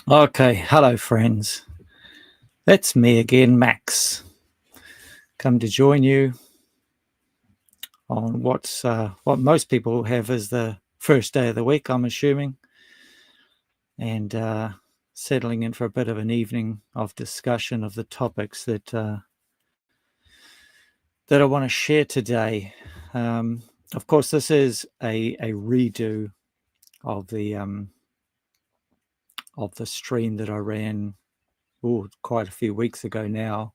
Okay, hello friends. That's me again, Max. Come to join you on what most people have as the first day of the week, I'm assuming, and settling in for a bit of an evening of discussion of the topics that I want to share today. Of course, this is a redo of the stream that I ran quite a few weeks ago now.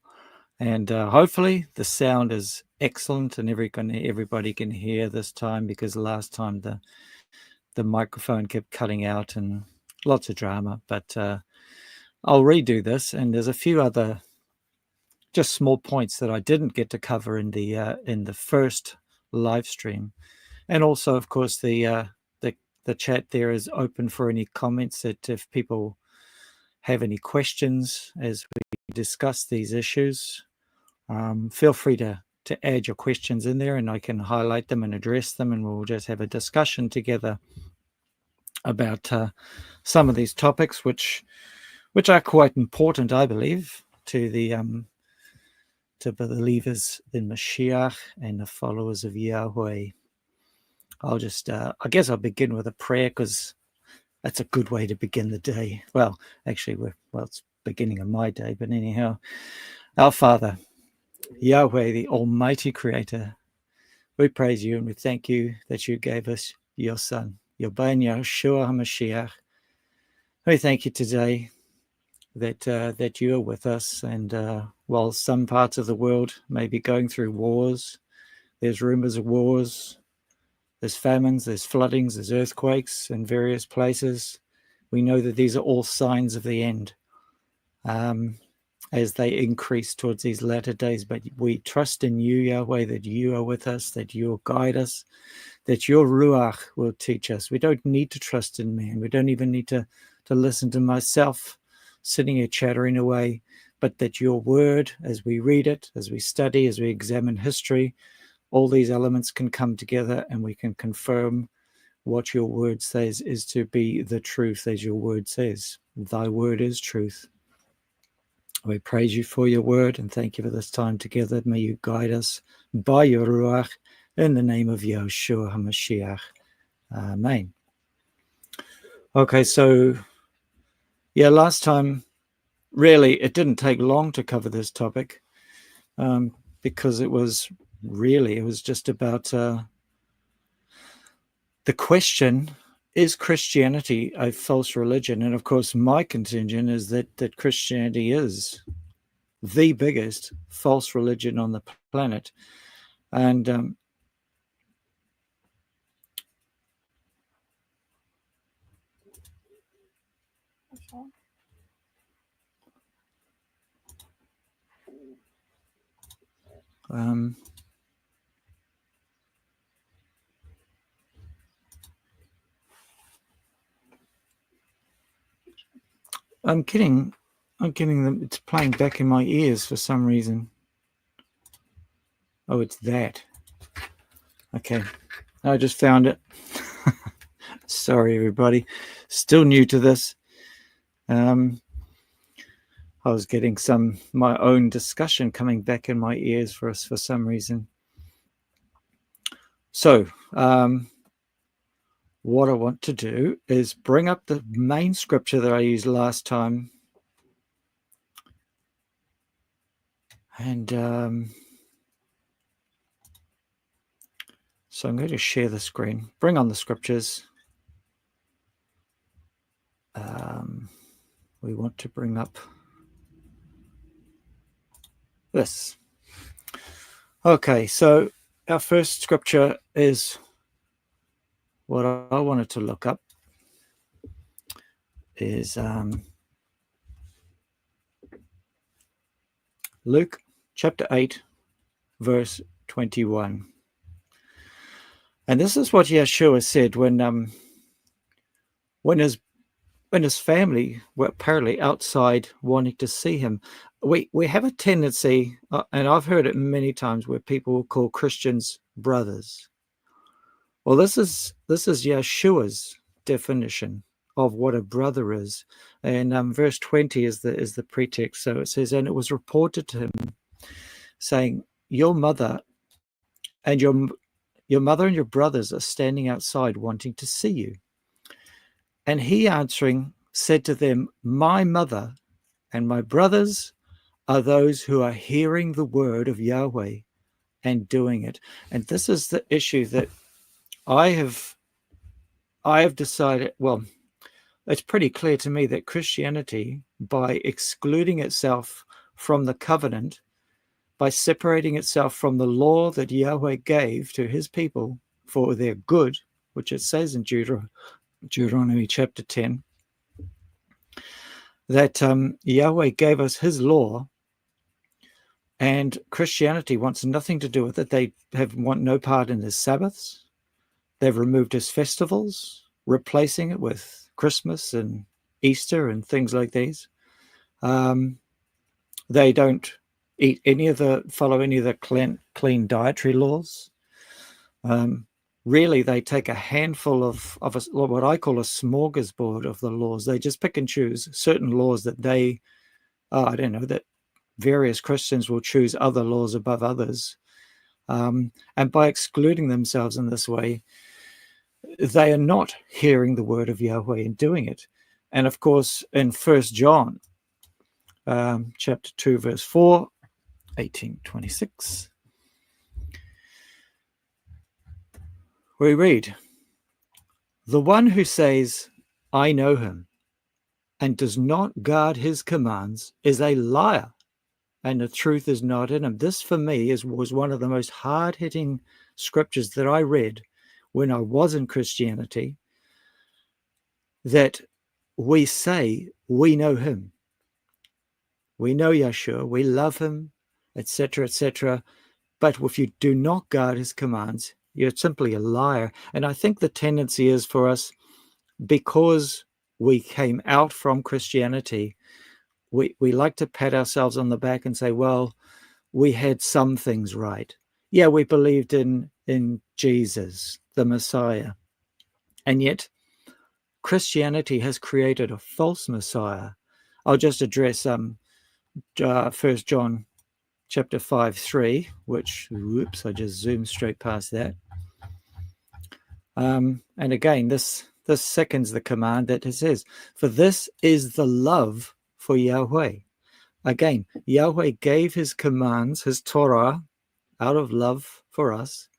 And hopefully the sound is excellent and everybody can hear this time, because last time the microphone kept cutting out and lots of drama. But I'll redo this, and there's a few other just small points that I didn't get to cover in the first live stream. And also, of course, the chat there is open for any comments, that if people have any questions as we discuss these issues, feel free to add your questions in there, and I can highlight them and address them, and we'll just have a discussion together about some of these topics, which are quite important, I believe, to the believers in Mashiach and the followers of Yahweh. I'll just, I guess I'll begin with a prayer, because that's a good way to begin the day. Well, actually, it's beginning of my day, but anyhow, our Father, Yahweh, the Almighty Creator, we praise you and we thank you that you gave us your Son, your Ben Yahshua HaMashiach. We thank you today that you are with us, and while some parts of the world may be going through wars, there's rumors of wars, there's famines, there's floodings, there's earthquakes in various places. We know that these are all signs of the end as they increase towards these latter days. But we trust in you, Yahweh, that you are with us, that you'll guide us, that your Ruach will teach us. We don't need to trust in man. We don't even need to listen to myself sitting here chattering away, but that your word, as we read it, as we study, as we examine history, all these elements can come together and we can confirm what your word says is to be the truth, as your word says. Thy word is truth. We praise you for your word and thank you for this time together. May you guide us by your Ruach in the name of Yahshua HaMashiach. Amen. Okay, so yeah, last time, really, it didn't take long to cover this topic because it was just about the question, is Christianity a false religion? And of course, my contention is that Christianity is the biggest false religion on the planet. And I'm getting them. It's playing back in my ears for some reason. Oh, it's that. Okay, I just found it. Sorry, everybody. Still new to this. I was getting my own discussion coming back in my ears for some reason. So, what I want to do is bring up the main scripture that I used last time. And so I'm going to share the screen, bring on the scriptures. We want to bring up this. Okay, so our first scripture is what I wanted to look up is Luke chapter 8, verse 21. And this is what Yahshua said when his family were apparently outside wanting to see him. We have a tendency, and I've heard it many times, where people will call Christians brothers. Well, this is Yahshua's definition of what a brother is. And verse 20 is the pretext. So it says, and it was reported to him, saying, your mother and your mother and your brothers are standing outside wanting to see you. And he answering said to them, my mother and my brothers are those who are hearing the word of Yahweh and doing it. And this is the issue that I have decided, well, it's pretty clear to me that Christianity, by excluding itself from the covenant, by separating itself from the law that Yahweh gave to his people for their good, which it says in Deuteronomy chapter 10, that Yahweh gave us his law, and Christianity wants nothing to do with it. They want no part in his Sabbaths. They've removed his festivals, replacing it with Christmas and Easter and things like these. They don't follow any of the clean dietary laws. Really, they take a handful of what I call a smorgasbord of the laws. They just pick and choose certain laws that that various Christians will choose other laws above others. And by excluding themselves in this way, they are not hearing the word of Yahweh and doing it. And of course, in 1 John chapter 2, verse 4, 18:26, we read, the one who says, I know him, and does not guard his commands is a liar, and the truth is not in him. This, for me, was one of the most hard-hitting scriptures that I read when I was in Christianity, that we say we know him. We know Yahshua, we love him, etc., etc. But if you do not guard his commands, you're simply a liar. And I think the tendency is for us, because we came out from Christianity, we like to pat ourselves on the back and say, well, we had some things right. Yeah, we believed in Jesus, the Messiah. And yet, Christianity has created a false Messiah. I'll just address 1 John chapter 5:3, which, whoops, I just zoomed straight past that. And again, this seconds the command that it says, for this is the love for Yahweh. Again, Yahweh gave his commands, his Torah, out of love for us.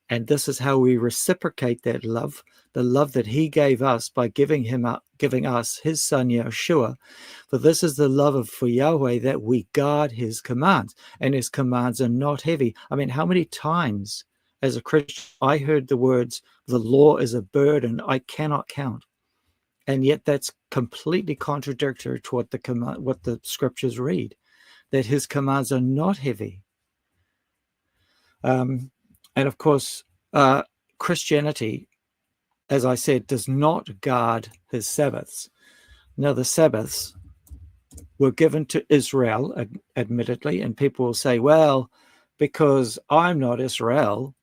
And this is how we reciprocate that love, the love that he gave us by giving us his son Yahshua. For this is the love for Yahweh, that we guard his commands, and his commands are not heavy. I mean, how many times as a Christian I heard the words, the law is a burden I cannot count. And yet that's completely contradictory to what the scriptures read, that his commands are not heavy. And of course, Christianity, as I said, does not guard his Sabbaths. Now, the Sabbaths were given to Israel, admittedly, and people will say, well, because I'm not Israel,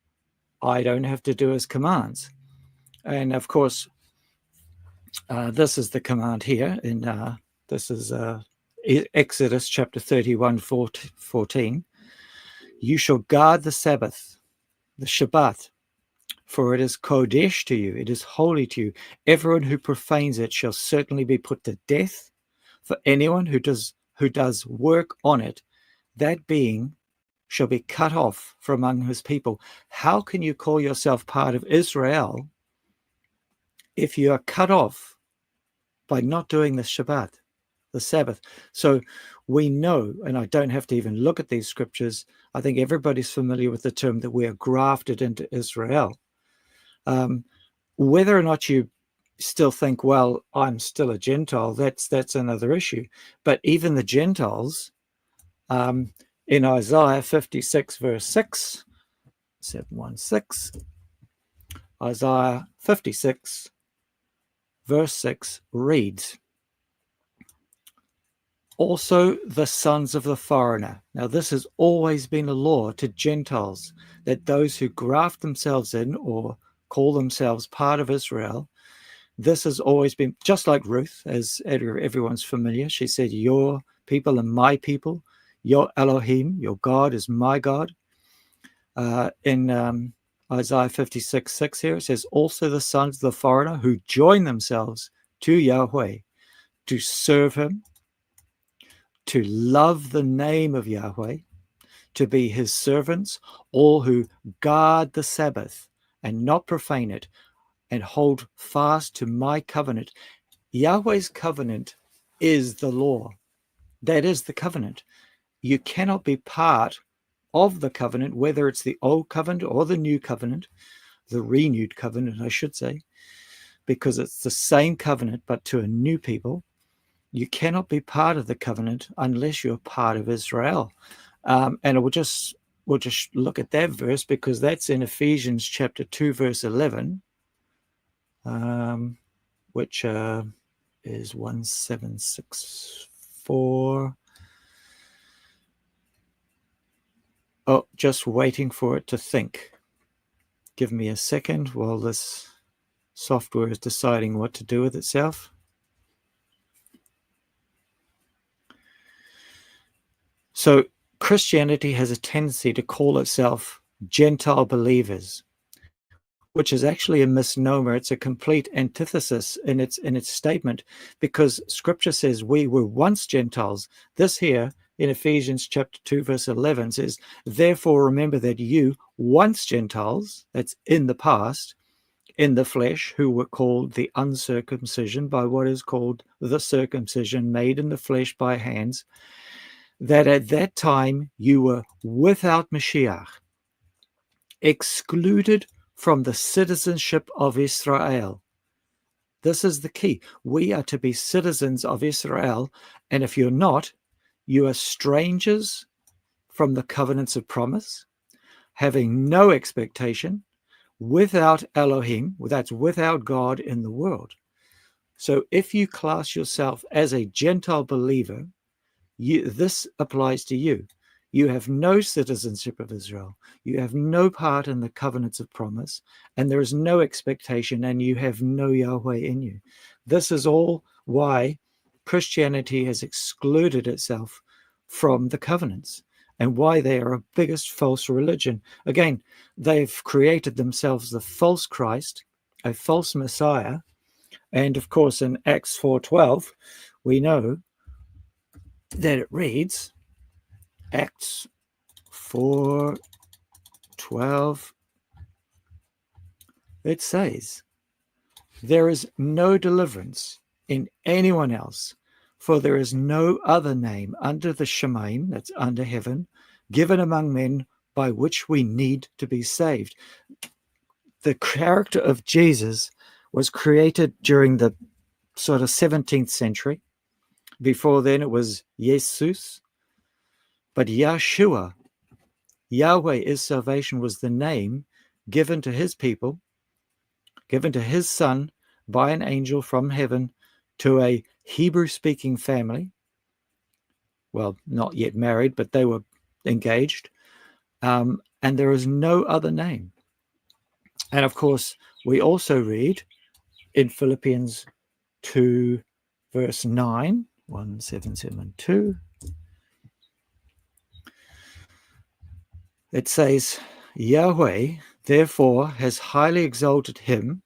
I don't have to do his commands. And of course, this is the command here. This is Exodus chapter 31:14. You shall guard the Sabbath, the Shabbat, for it is Kodesh to you, it is holy to you. Everyone who profanes it shall certainly be put to death. For anyone who does work on it, that being shall be cut off from among his people. How can you call yourself part of Israel if you are cut off by not doing the Shabbat, the Sabbath? So we know, and I don't have to even look at these scriptures, I think everybody's familiar with the term that we are grafted into Israel. Whether or not you still think, well, I'm still a Gentile, that's another issue. But even the Gentiles, in Isaiah 56 verse 6, 716, Isaiah 56 verse 6 reads, also the sons of the foreigner. Now this has always been a law to Gentiles, that those who graft themselves in or call themselves part of Israel, this has always been, just like Ruth, as everyone's familiar. She said, your people are my people. Your Elohim, your God, is my God. In Isaiah 56:6 here, it says, also the sons of the foreigner who join themselves to Yahweh to serve him, to love the name of Yahweh, to be his servants, all who guard the Sabbath and not profane it, and hold fast to my covenant. Yahweh's covenant is the law. That is the covenant. You cannot be part of the covenant, whether it's the old covenant or the new covenant, the renewed covenant, I should say, because it's the same covenant, but to a new people. You cannot be part of the covenant unless you're part of Israel. And we'll just look at that verse, because that's in Ephesians chapter 2, verse 11, which is 1764. Oh, just waiting for it to think. Give me a second while this software is deciding what to do with itself. So Christianity has a tendency to call itself Gentile believers, which is actually a misnomer. It's a complete antithesis in its statement, because Scripture says we were once Gentiles. This here in Ephesians chapter 2, verse 11 says, therefore remember that you, once Gentiles, that's in the past, in the flesh, who were called the uncircumcision by what is called the circumcision made in the flesh by hands, that at that time you were without Mashiach, excluded from the citizenship of Israel. This is the key. We are to be citizens of Israel, and if you're not, you are strangers from the covenants of promise, having no expectation, without Elohim, that's without God in the world. So if you class yourself as a Gentile believer, this applies to you. You have no citizenship of Israel. You have no part in the covenants of promise, and there is no expectation, and you have no Yahweh in you. This is all why Christianity has excluded itself from the covenants, and why they are a biggest false religion. Again, they've created themselves the false Christ, a false Messiah, and of course in Acts 4:12, we know that it reads, Acts 4:12, it says, there is no deliverance in anyone else, for there is no other name under the Shemaim, that's under heaven, given among men by which we need to be saved. The character of Jesus was created during the sort of 17th century. Before then it was Jesus, but Yahshua, Yahweh is salvation, was the name given to his people, given to his son by an angel from heaven to a Hebrew-speaking family. Well, not yet married, but they were engaged. And there is no other name. And of course, we also read in Philippians 2, verse 9, 1772, it says, Yahweh therefore has highly exalted him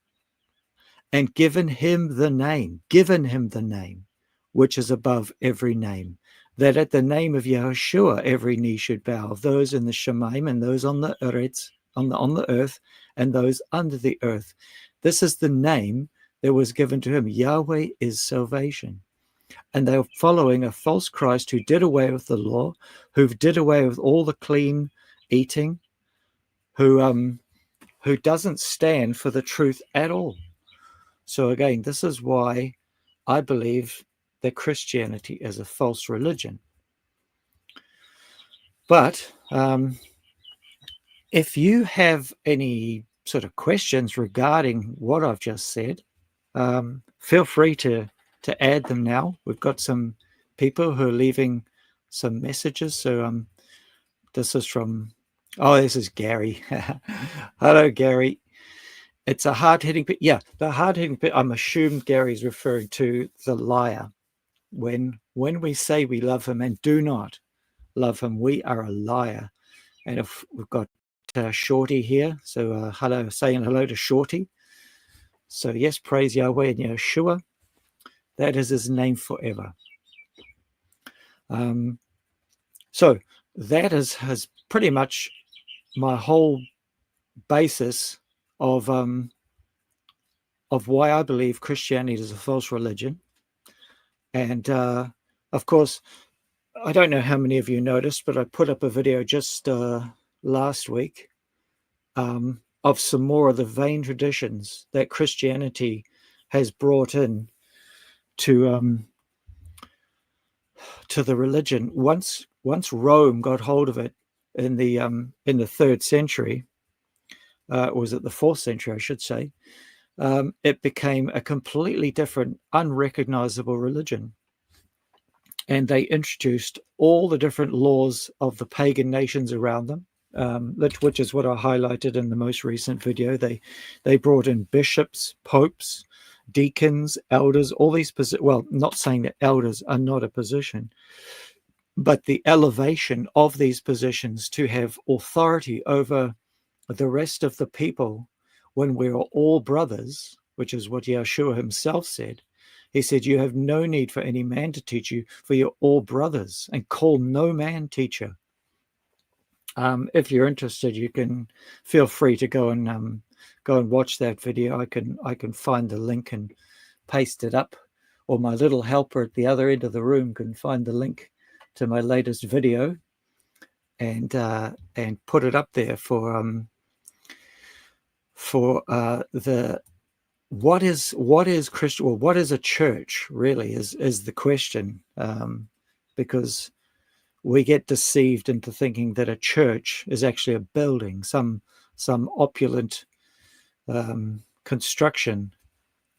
and given him the name, which is above every name, that at the name of Yahshua every knee should bow, of those in the Shemaim and those on the earth, on the earth, and those under the earth. This is the name that was given to him. Yahweh is salvation. And they are following a false Christ who did away with the law, who did away with all the clean eating, who doesn't stand for the truth at all. So again, this is why I believe that Christianity is a false religion. But if you have any sort of questions regarding what I've just said, feel free to add them now. We've got some people who are leaving some messages. So this is from, this is Gary. Hello, Gary. it's a hard-hitting bit. Yeah, the hard-hitting bit. I'm assuming Gary's referring to the liar. When we say we love him and do not love him, we are a liar. And if we've got Shorty here, so hello, saying hello to Shorty. So yes, praise Yahweh and Yahshua. That is his name forever. So that has pretty much my whole basis of why I believe Christianity is a false religion. And of course, I don't know how many of you noticed, but I put up a video just last week of some more of the vain traditions that Christianity has brought in to the religion. Once Rome got hold of it in the 3rd century, was it the 4th century, I should say, it became a completely different, unrecognizable religion. And they introduced all the different laws of the pagan nations around them, which is what I highlighted in the most recent video. They brought in bishops, popes, deacons, elders, all these positions. Well, not saying that elders are not a position, but the elevation of these positions to have authority over the rest of the people when we are all brothers, which is what Yahshua himself said. He said, you have no need for any man to teach you, for you're all brothers, and call no man teacher. If you're interested, you can feel free to go and watch that video. I can find the link and paste it up, or my little helper at the other end of the room can find the link to my latest video and put it up there for the what is Christian, well, what is a church really is the question, because we get deceived into thinking that a church is actually a building, some opulent construction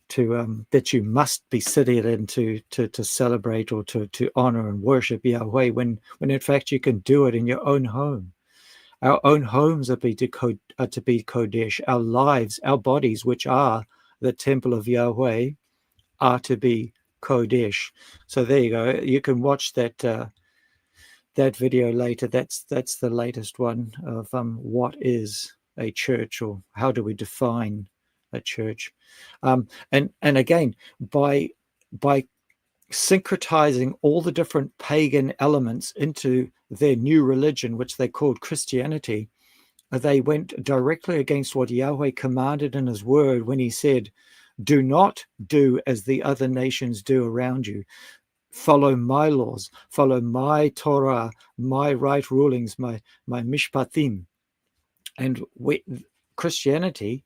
to that you must be sitting in to celebrate or to honor and worship Yahweh, when in fact you can do it in your own home. Our own homes are to be Kodesh. Our lives, our bodies, which are the temple of Yahweh, are to be Kodesh. So there you go. You can watch that that video later. That's the latest one of what is a church, or how do we define a church. And again, by syncretizing all the different pagan elements into their new religion, which they called Christianity, they went directly against what Yahweh commanded in his word when he said, do not do as the other nations do around you. Follow my laws, follow my Torah, my right rulings, my mishpatim. And Christianity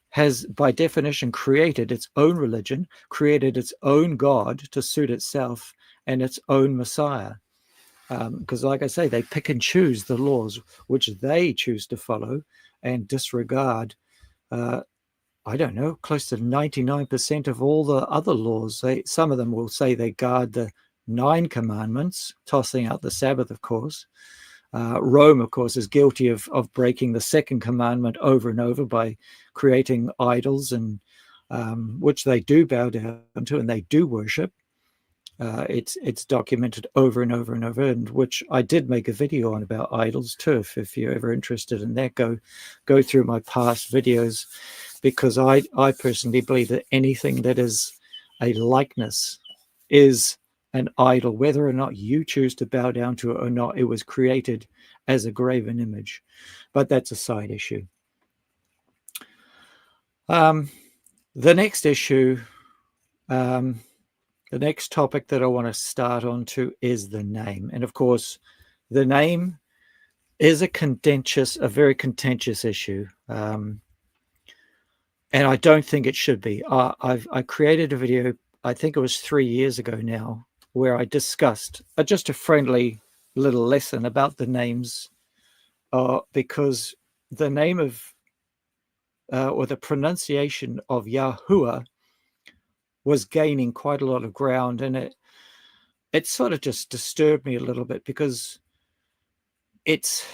has, by definition, created its own religion, created its own God to suit itself, and its own Messiah. Because like I say, they pick and choose the laws which they choose to follow and disregard, I don't know, close to 99% of all the other laws. Some of them will say they guard the 9 commandments, tossing out the Sabbath, of course. Rome, of course, is guilty of breaking the 2nd commandment over and over by creating idols, and which they do bow down to and they do worship. It's documented over and over and over, and which I did make a video on about idols too. If you're ever interested in that, go through my past videos, because I personally believe that anything that is a likeness is an idol, whether or not you choose to bow down to it or not. It was created as a graven image, but that's a side issue. The next issue, the next topic that I want to start on to is the name. And of course, the name is a very contentious issue. And I don't think it should be. I created a video, I think it was 3 years ago now, where I discussed just a friendly little lesson about the names, because the name of, or the pronunciation of Yahuwah was gaining quite a lot of ground, and it sort of just disturbed me a little bit, because it's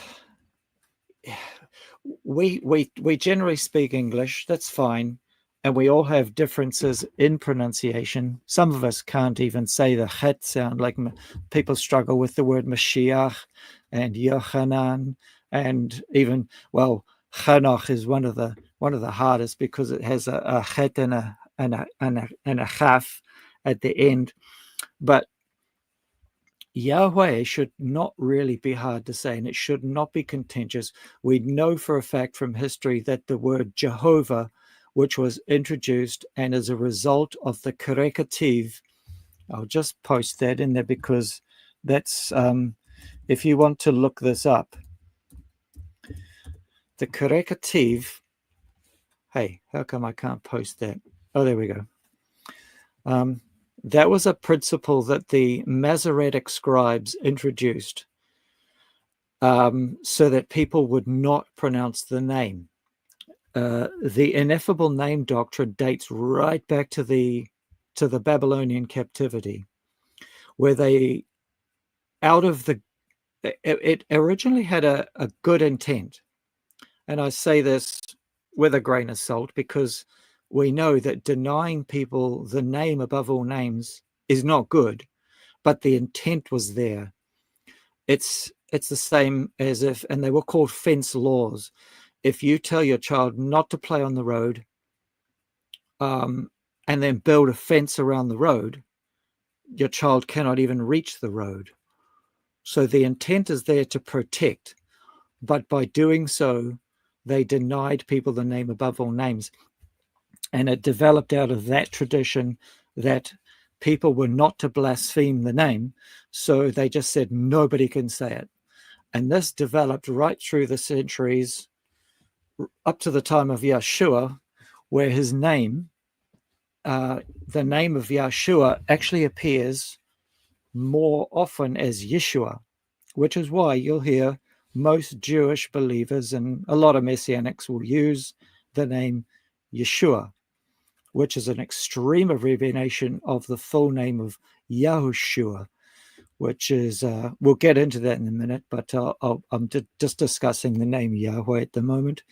we generally speak English. That's fine, and we all have differences in pronunciation. Some of us can't even say the chet sound. Like people struggle with the word Mashiach and Yochanan, and even Chanoch is one of the hardest because it has a chet and a chaf at the end. But Yahweh should not really be hard to say, and it should not be contentious. We know for a fact from history that the word Jehovah, which was introduced and as a result of the correcative, I'll just post that in there because that's, if you want to look this up, the correcative, hey, how come I can't post that? Oh, there we go. That was a principle that the Masoretic scribes introduced so that people would not pronounce the name. The ineffable name doctrine dates right back to the Babylonian captivity, where they, it originally had a good intent. And I say this with a grain of salt because we know that denying people the name above all names is not good, but the intent was there. It's the same as if, and they were called fence laws. If you tell your child not to play on the road, and then build a fence around the road, your child cannot even reach the road. So the intent is there to protect, but by doing so, they denied people the name above all names. And it developed out of that tradition that people were not to blaspheme the name, so they just said nobody can say it. And this developed right through the centuries up to the time of Yahshua, where his name, the name of Yahshua, actually appears more often as Yeshua, which is why you'll hear most Jewish believers and a lot of Messianics will use the name Yeshua, which is an extreme abbreviation of the full name of Yahushua, which is, we'll get into that in a minute, but I'm just discussing the name Yahweh at the moment.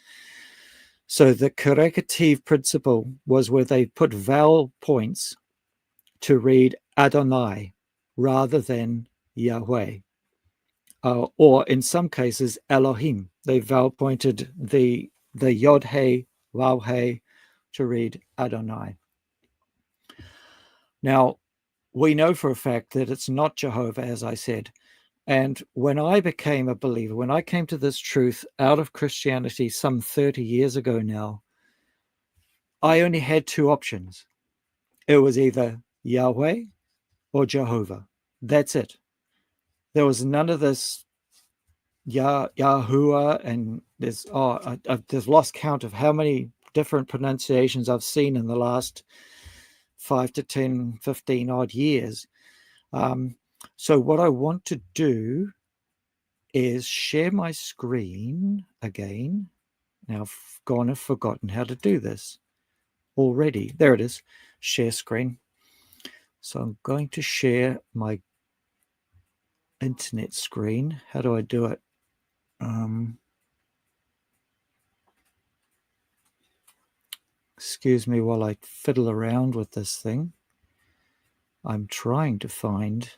So the correcative principle was where they put vowel points to read Adonai rather than Yahweh. Or in some cases, Elohim. They vowel pointed the Yod He, Vav He to read Adonai. Now, we know for a fact that it's not Jehovah, as I said. And when I became a believer, when I came to this truth out of Christianity some 30 years ago now, I only had two options. It was either Yahweh or Jehovah. That's it. There was none of this Yahuwah, and I've lost count of how many different pronunciations I've seen in the last 5 to 10, 15 odd years. So what I want to do is share my screen again. Now I've gone and forgotten how to do this already. There it is, share screen. So I'm going to share my internet screen. How do I do it? Excuse me while I fiddle around with this thing. I'm trying to find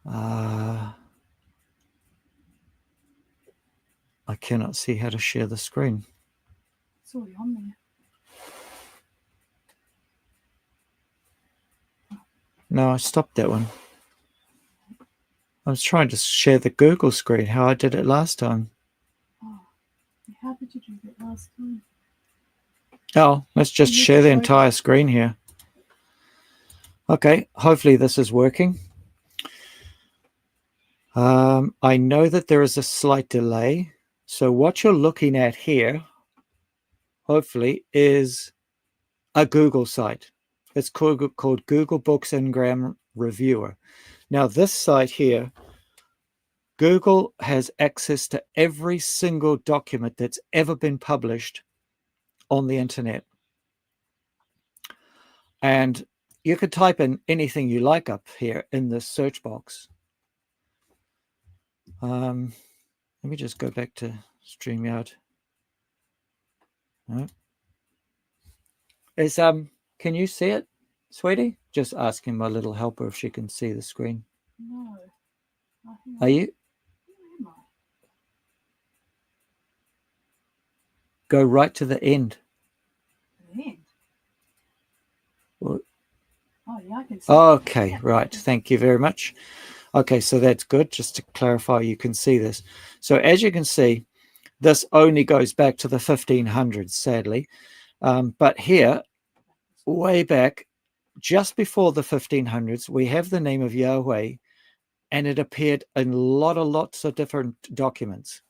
I cannot see how to share the screen. It's already on there. No, I stopped that one. I was trying to share the Google screen, how I did it last time. Oh, how did you do that last time? Oh, let's just share the entire screen here. Okay, hopefully this is working. I know that there is a slight delay. So what you're looking at here, hopefully, is a Google site. It's called Google Books Ngram Reviewer. Now, this site here, Google has access to every single document that's ever been published on the internet. And you could type in anything you like up here in this search box. Let me just go back to StreamYard. No. Can you see it, sweetie? Just asking my little helper if she can see the screen. No. Oh, hang on. Are you? Where am I? Go right to the end. The end. Well, Oh, yeah, I can see. okay, Yeah. right. Thank you very much. Okay, so that's good. Just to clarify, you can see this. So as you can see, this only goes back to the 1500s, sadly. But here, way back, just before the 1500s, we have the name of Yahweh, and it appeared in lots of different documents.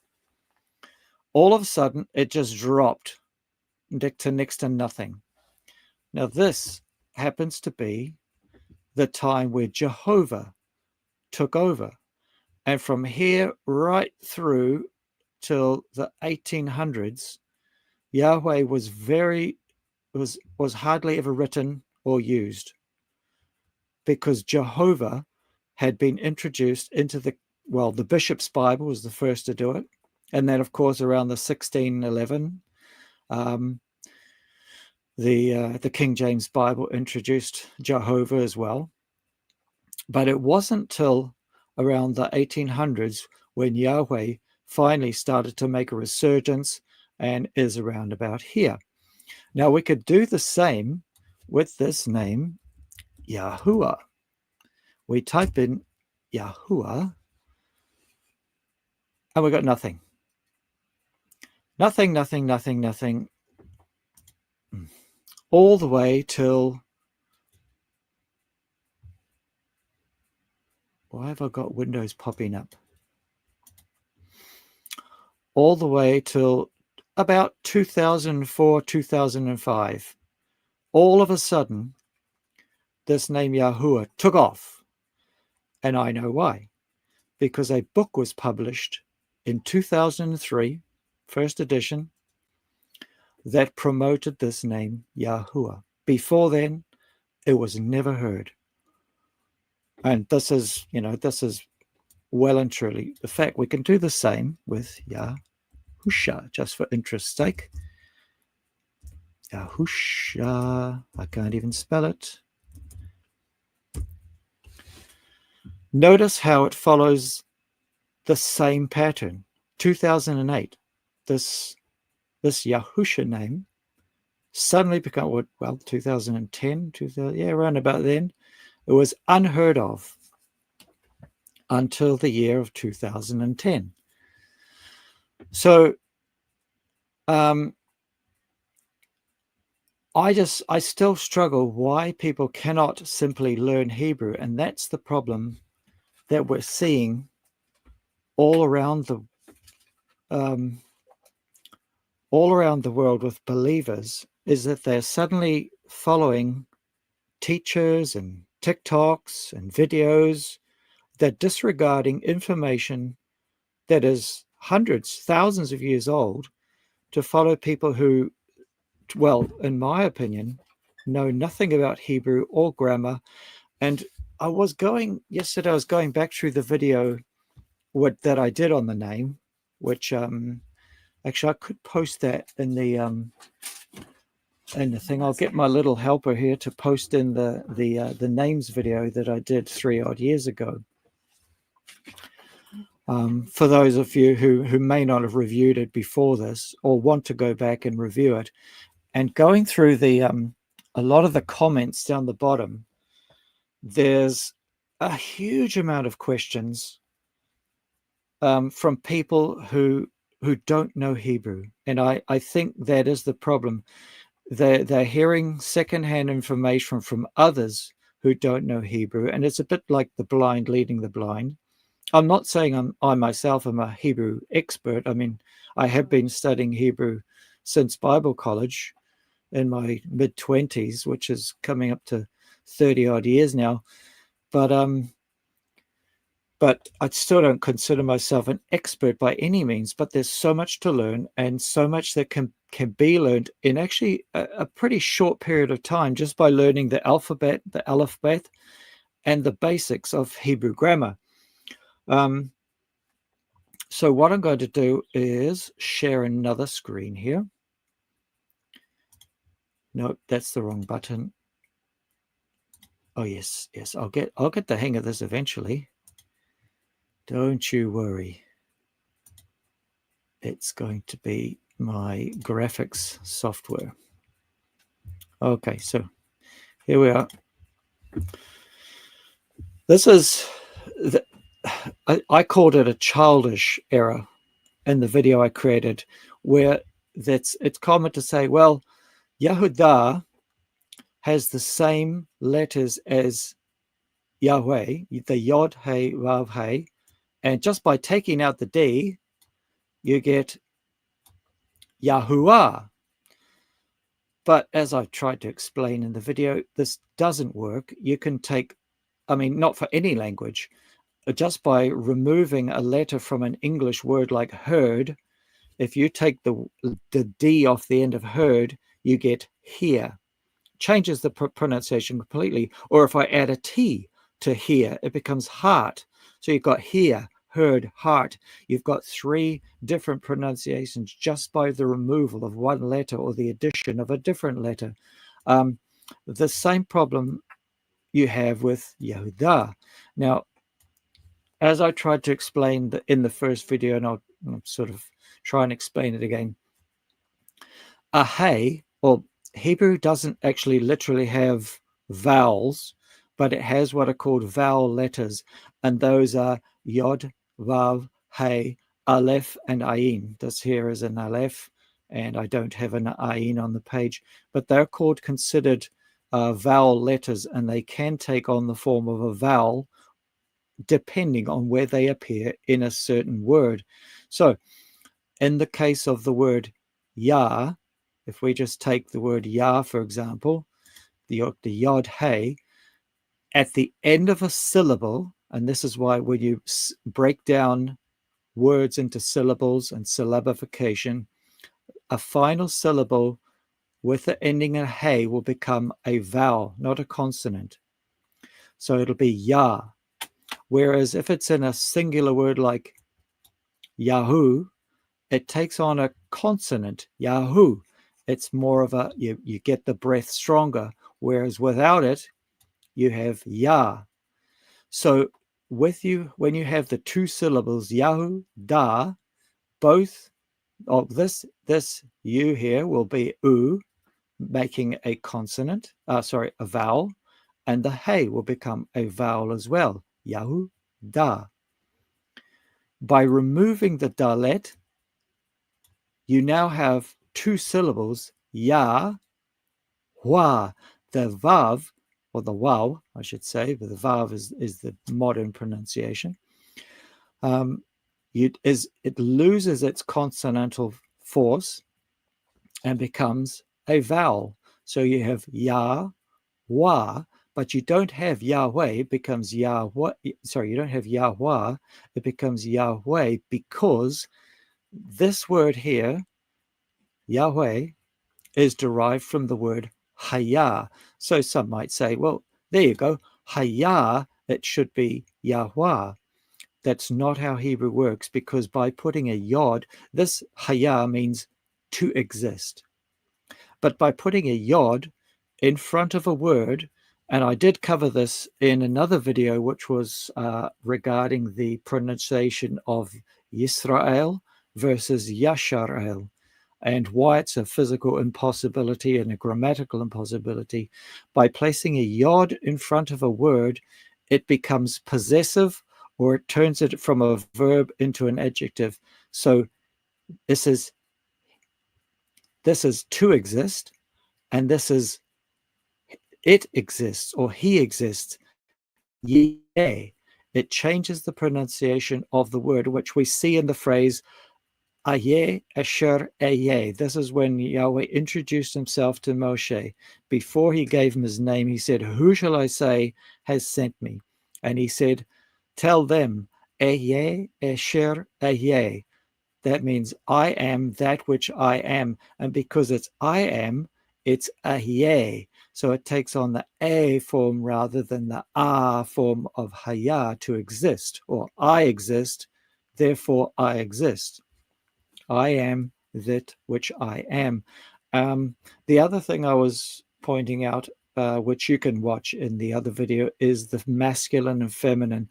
All of a sudden, it just dropped to next to nothing. Now, this happens to be the time where Jehovah took over. And from here right through till the 1800s, Yahweh was hardly ever written or used, because Jehovah had been introduced into the Bishop's Bible was the first to do it. And then, of course, around the 1611, the King James Bible introduced Jehovah as well. But it wasn't till around the 1800s when Yahweh finally started to make a resurgence and is around about here. Now, we could do the same with this name, Yahuwah. We type in Yahuwah, and we got nothing. Nothing. All the way till... Why have I got windows popping up? All the way till about 2004, 2005. All of a sudden, this name Yahuwah took off. And I know why. Because a book was published in 2003, first edition, that promoted this name Yahuwah. Before then, it was never heard. And this is well and truly the fact. We can do the same with Yahusha, just for interest's sake. Yahusha, I can't even spell it. Notice how it follows the same pattern. 2008, this Yahusha name suddenly became, 2010, around about then, it was unheard of until the year of 2010. So I still struggle why people cannot simply learn Hebrew, and that's the problem that we're seeing all around the world with believers, is that they're suddenly following teachers and TikToks and videos that disregarding information that is hundreds, thousands of years old, to follow people who, in my opinion, know nothing about Hebrew or grammar. And yesterday I was going back through the video that I did on the name, which actually I could post that in the thing. I'll get my little helper here to post in the names video that I did 3 odd years ago. For those of you who may not have reviewed it before this or want to go back and review it, and going through a lot of the comments down the bottom, there's a huge amount of questions from people who don't know Hebrew. And I think that is the problem. They're hearing secondhand information from others who don't know Hebrew. And it's a bit like the blind leading the blind. I'm not saying I myself am a Hebrew expert. I mean, I have been studying Hebrew since Bible college in my mid-20s, which is coming up to 30 odd years now. But I still don't consider myself an expert by any means. But there's so much to learn, and so much that can be learned in actually a pretty short period of time, just by learning the alphabet, the aleph-bet, and the basics of Hebrew grammar. So what I'm going to do is share another screen here. No, that's the wrong button. Oh yes, I'll get the hang of this eventually. Don't you worry. It's going to be my graphics software. Okay, so here we are. This is I called it a childish error in the video I created, where it's common to say, well, Yahudah has the same letters as Yahweh, the Yod, He, Vav, He, and just by taking out the D, you get Yahuwah. But as I've tried to explain in the video, this doesn't work. You can take, I mean, not for any language, just by removing a letter from an English word like heard, if you take the D off the end of heard, you get hear. Changes the pronunciation completely. Or if I add a T to hear, it becomes heart. So you've got hear, heard, heart. You've got three different pronunciations just by the removal of one letter or the addition of a different letter. The same problem you have with Yehudah. Now, as I tried to explain in the first video, and I'll sort of try and explain it again, a hey, or Hebrew doesn't actually literally have vowels, but it has what are called vowel letters, and those are Yod, Vav, Hey, Aleph, and Ayin. This here is an Aleph, and I don't have an Ayin on the page, but they're considered vowel letters, and they can take on the form of a vowel depending on where they appear in a certain word. So in the case of the word Yah, if we just take the word Yah, for example, the Yod Hey, at the end of a syllable, and this is why when you break down words into syllables and syllabification, a final syllable with the ending in Hey will become a vowel, not a consonant. So it'll be Yah. Whereas if it's in a singular word like Yahoo, it takes on a consonant, Yahoo. It's more of a, you get the breath stronger, whereas without it, you have Yah. So with you, when you have the two syllables, Yahu, Da, both of this U here will be U, making a consonant, a vowel, and the Hey will become a vowel as well, Yahu, Da. By removing the Dalet, you now have two syllables, Ya, Hua. The Vav, or the Waw, I should say, but the Vav is the modern pronunciation. It loses its consonantal force and becomes a vowel. So you have Ya, Wa, but you don't have Yahweh. It becomes Yahweh. Sorry, you don't have Yahweh. It becomes Yahweh because this word here, Yahweh, is derived from the word Hayah. So some might say, well, there you go. Hayah, it should be Yahweh. That's not how Hebrew works, because by putting a yod, this Hayah means to exist. But by putting a yod in front of a word, and I did cover this in another video, which was regarding the pronunciation of Yisrael versus Yasharel, and why it's a physical impossibility and a grammatical impossibility. By placing a yod in front of a word, it becomes possessive, or it turns it from a verb into an adjective. So this is to exist, and this is it exists, or he exists. Yea. It changes the pronunciation of the word, which we see in the phrase Ayeh Asher Ayeh. This is when Yahweh introduced himself to Moshe. Before he gave him his name, he said, "Who shall I say has sent me?" And he said, "Tell them, Ayeh Asher Ayeh." That means I am that which I am. And because it's I am, it's Ayeh. So it takes on the A form rather than the A form of Hayah, to exist, or I exist, therefore I exist. I am that which I am. The other thing I was pointing out, which you can watch in the other video, is the masculine and feminine.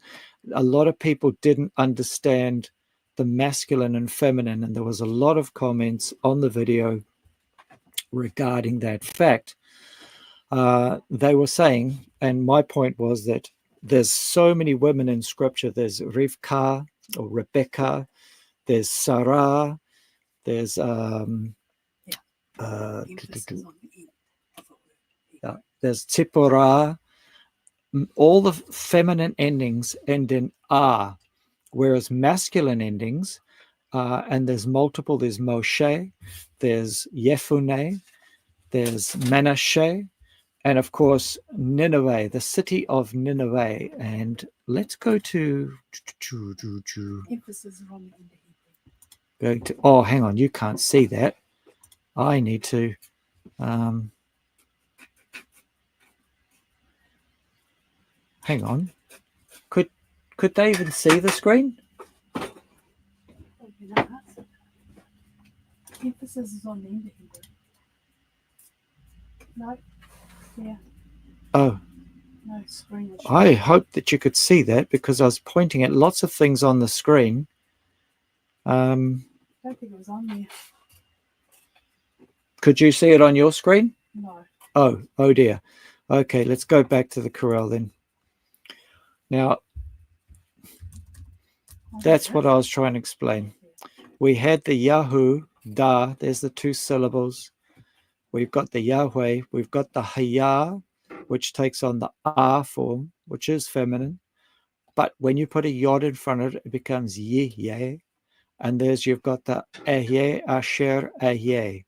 A lot of people didn't understand the masculine and feminine, and there was a lot of comments on the video regarding that fact. They were saying, and my point was that there's so many women in scripture. There's Rivka or Rebecca, there's Sarah, there's there's Tipporah. All the feminine endings end in "ah," whereas masculine endings, and there's multiple. There's Moshe, there's Yefuneh, there's Manasseh, and of course Nineveh, the city of Nineveh. And let's go to Emphasis on the going to. Oh, hang on, you can't see that. I need to. Hang on. Could they even see the screen? Emphasis is on the end of Hebrew. No. Yeah. Oh. No screen. I hope that you could see that, because I was pointing at lots of things on the screen. I don't think it was on there. Could you see it on your screen? No. Oh dear. Okay, let's go back to the Quran then. Now, that's what I was trying to explain. We had the Yahu, Da, there's the two syllables. We've got the Yahweh, we've got the Hayah, which takes on the Ah form, which is feminine. But when you put a Yod in front of it, it becomes Yeh. And you've got the Ehyeh, Asher, Ehyeh.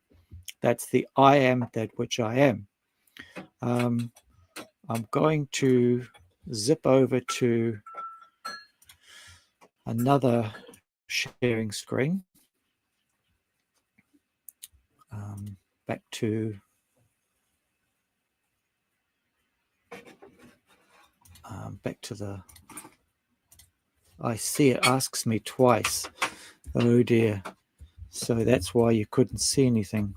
That's the I am that which I am. I'm going to zip over to another sharing screen. Back to the. I see it asks me twice. Oh dear. So that's why you couldn't see anything.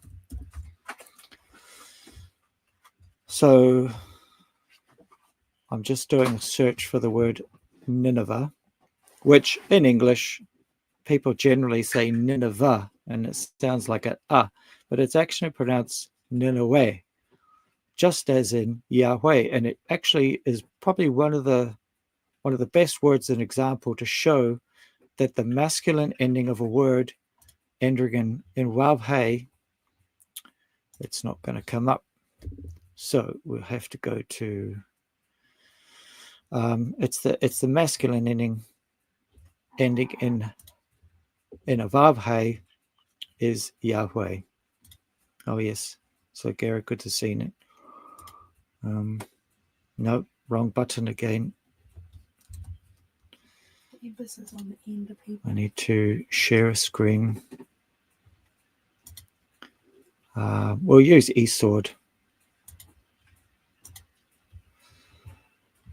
So I'm just doing a search for the word Nineveh, which in English people generally say Nineveh, and it sounds like a but it's actually pronounced Nineveh, just as in Yahweh. And it actually is probably one of the best words, an example to show that the masculine ending of a word ending in Wav Hey, it's not going to come up. So we'll have to go to it's the masculine ending in a Vav Hey is Yahweh. Oh yes. So Gary, good to see it. No, wrong button again. The emphasis on the end of Hebrew. I need to share a screen. We'll use eSword.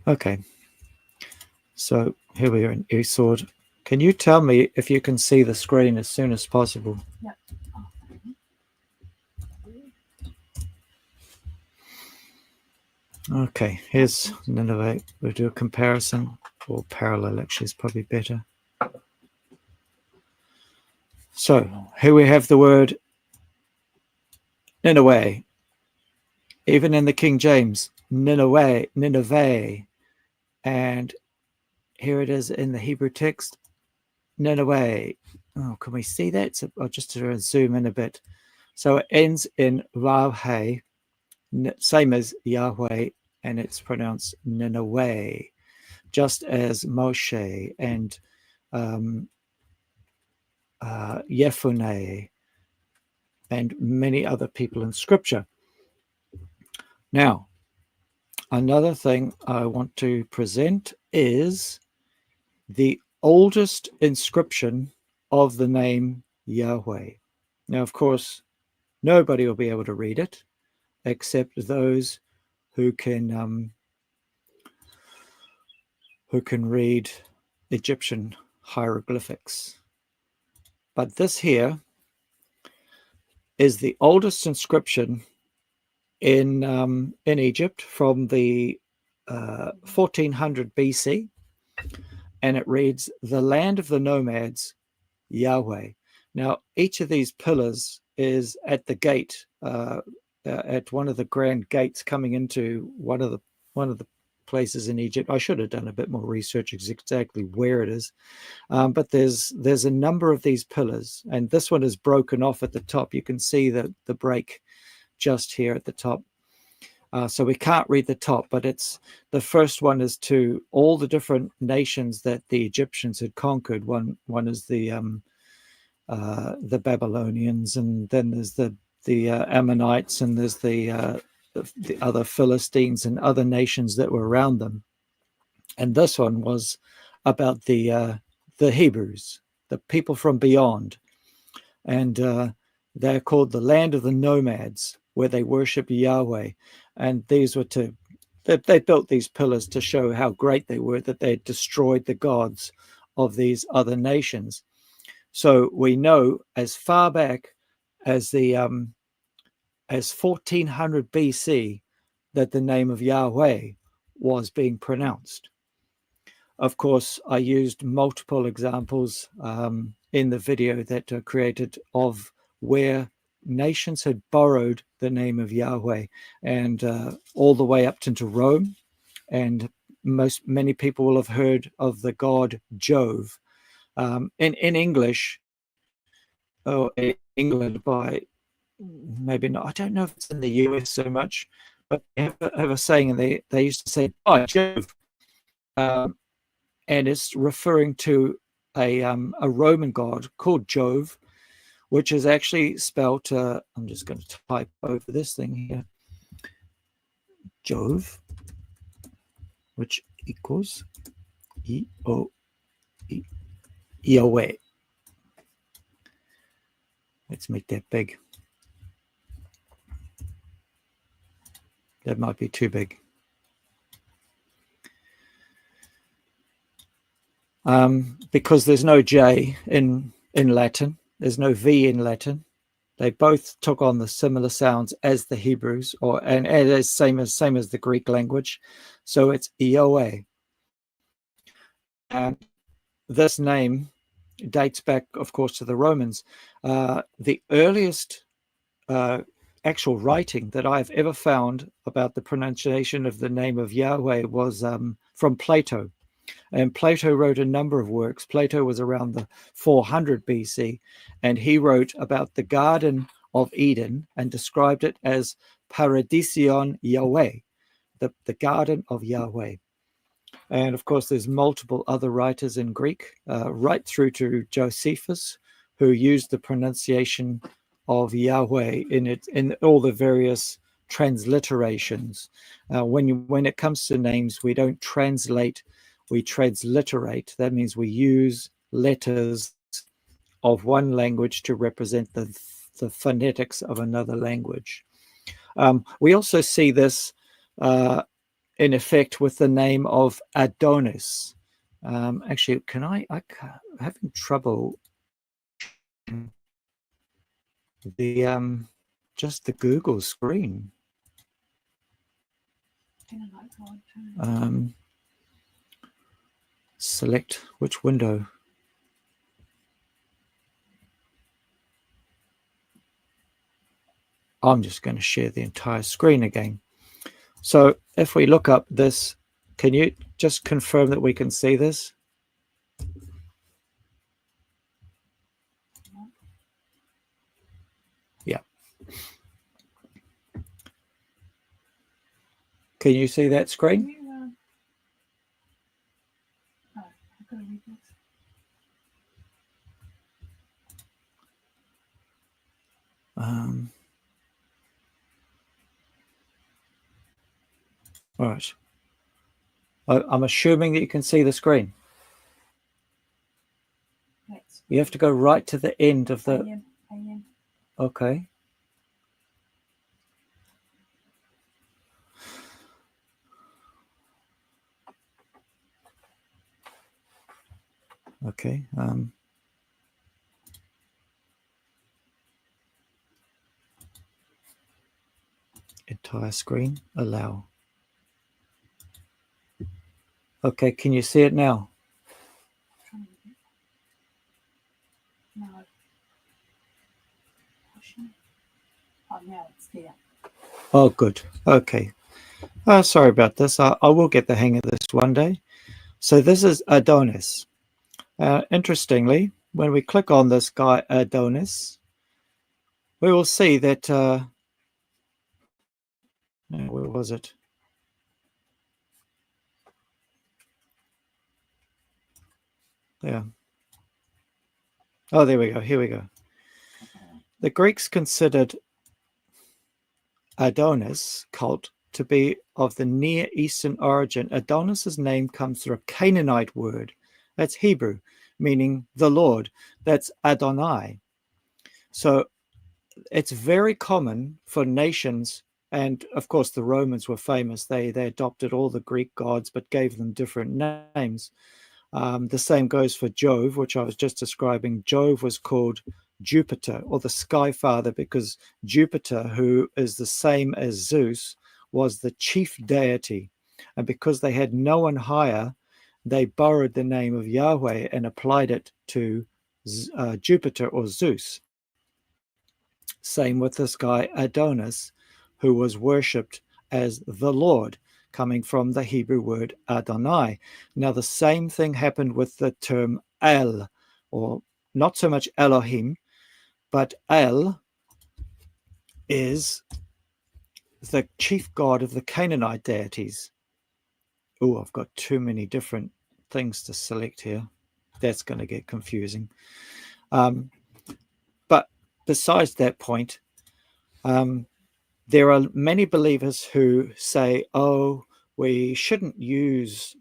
Okay. So here we are in eSword. Can you tell me if you can see the screen as soon as possible? Yep. Okay, here's Nineveh. We'll do a comparison, or parallel actually is probably better. So here we have the word Nineveh. Even in the King James, Nineveh. And here it is in the Hebrew text, Nineveh. Oh, can we see that? So I'll just zoom in a bit. So it ends in Vav Hey, same as Yahweh, and it's pronounced Nineveh, just as Moshe and Yefuneh and many other people in Scripture. Now, another thing I want to present is the oldest inscription of the name Yahweh. Now, of course, nobody will be able to read it except those who can read Egyptian hieroglyphics. But this here is the oldest inscription in Egypt from the 1400 BC, and it reads, "The land of the nomads, Yahweh." Now, each of these pillars is at the gate, at one of the grand gates coming into one of the places in Egypt. I should have done a bit more research exactly where it is, but there's a number of these pillars, and this one is broken off at the top. You can see the break just here at the top. So we can't read the top, but it's the first one is to all the different nations that the Egyptians had conquered. One is the Babylonians, and then there's the Ammonites, and there's the other Philistines and other nations that were around them. And this one was about the Hebrews, the people from beyond, and they're called the land of the nomads, where they worship Yahweh. And these were they built these pillars to show how great they were, that they had destroyed the gods of these other nations. So we know as far back as as 1400 BC that the name of Yahweh was being pronounced. Of course, I used multiple examples in the video that are created of where nations had borrowed the name of Yahweh, and all the way up into Rome. And many people will have heard of the god Jove. In English, or in England, by maybe not, I don't know if it's in the US so much, but they have a saying, and they used to say, "Oh, Jove," and it's referring to a Roman god called Jove, which is actually spelled. I'm just going to type over this thing here. Jove, which equals Yahweh. Let's make that big. That might be too big. Because there's no J in Latin, there's no V in Latin. They both took on the similar sounds as the Hebrews, and as same as the Greek language. So it's Yahweh. And this name dates back, of course, to the Romans. The earliest actual writing that I've ever found about the pronunciation of the name of Yahweh was from Plato. And Plato wrote a number of works. Plato was around the 400 BC, and he wrote about the Garden of Eden and described it as Paradision Yahweh, the Garden of Yahweh. And of course, there's multiple other writers in Greek, right through to Josephus, who used the pronunciation of Yahweh in all the various transliterations. When it comes to names, we don't translate, we transliterate. That means we use letters of one language to represent the phonetics of another language. We also see this in effect with the name of Adonis. Actually, I'm having trouble just the Google screen. Select which window. I'm just going to share the entire screen again. So if we look up this, can you just confirm that we can see this? Yeah. Can you see that screen? All right. I'm assuming that you can see the screen. You have to go right to the end of the... Okay. Okay. Entire screen, allow. Okay, can you see it now? No. Oh, now it's there. Oh, good. Okay. Sorry about this. I will get the hang of this one day. So this is Adonis. Interestingly, when we click on this guy Adonis, we will see that, where was it? Yeah. Oh, there we go. Here we go. The Greeks considered Adonis cult to be of the Near Eastern origin. Adonis's name comes from a Canaanite word. That's Hebrew, meaning the Lord. That's Adonai. So it's very common for nations, and of course the Romans were famous. They adopted all the Greek gods but gave them different names. The same goes for Jove, which I was just describing. Jove was called Jupiter, or the Sky Father, because Jupiter, who is the same as Zeus, was the chief deity. And because they had no one higher, they borrowed the name of Yahweh and applied it to Jupiter or Zeus. Same with this guy Adonis, who was worshipped as the Lord, coming from the Hebrew word Adonai. Now, the same thing happened with the term El, or not so much Elohim, but El is the chief god of the Canaanite deities. Oh, I've got too many different things to select here. That's going to get confusing. But besides that point, there are many believers who say, oh, we shouldn't use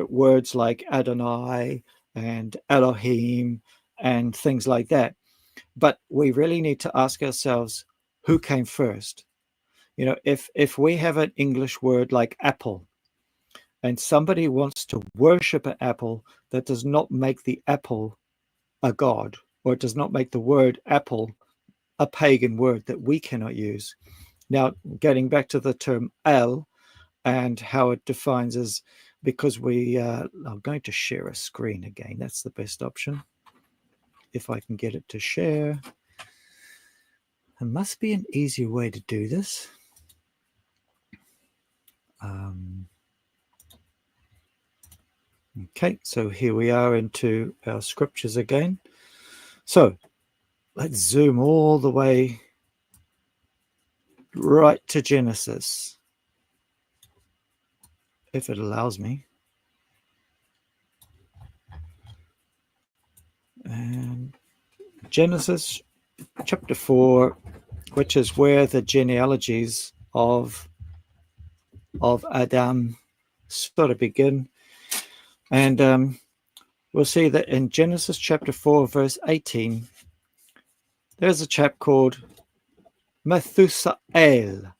words like Adonai and Elohim and things like that. But we really need to ask ourselves, who came first? You know, if we have an English word like apple, and somebody wants to worship an apple, that does not make the apple a god, or it does not make the word apple a pagan word that we cannot use. Now, getting back to the term El and how it defines as, because I'm going to share a screen again. That's the best option. If I can get it to share. There must be an easier way to do this. Okay, so here we are into our scriptures again. So let's zoom all the way right to Genesis, if it allows me. And Genesis chapter 4, which is where the genealogies of Adam sort of begin. And we'll see that in Genesis chapter 4, verse 18, there's a chap called Methusael.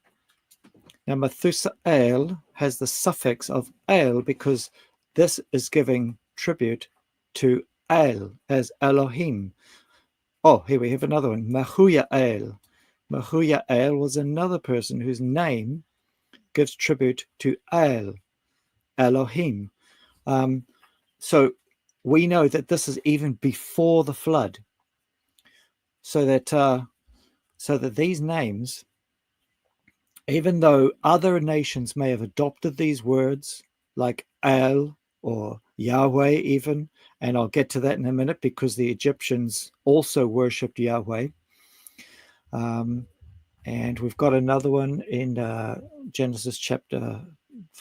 Now, Methusael has the suffix of El because this is giving tribute to El as Elohim. Oh, here we have another one, Mahuyael. Mahuyael was another person whose name gives tribute to El, Elohim. So we know that this is even before the flood. So that these names, even though other nations may have adopted these words like El or Yahweh even, and I'll get to that in a minute because the Egyptians also worshipped Yahweh. And we've got another one in Genesis chapter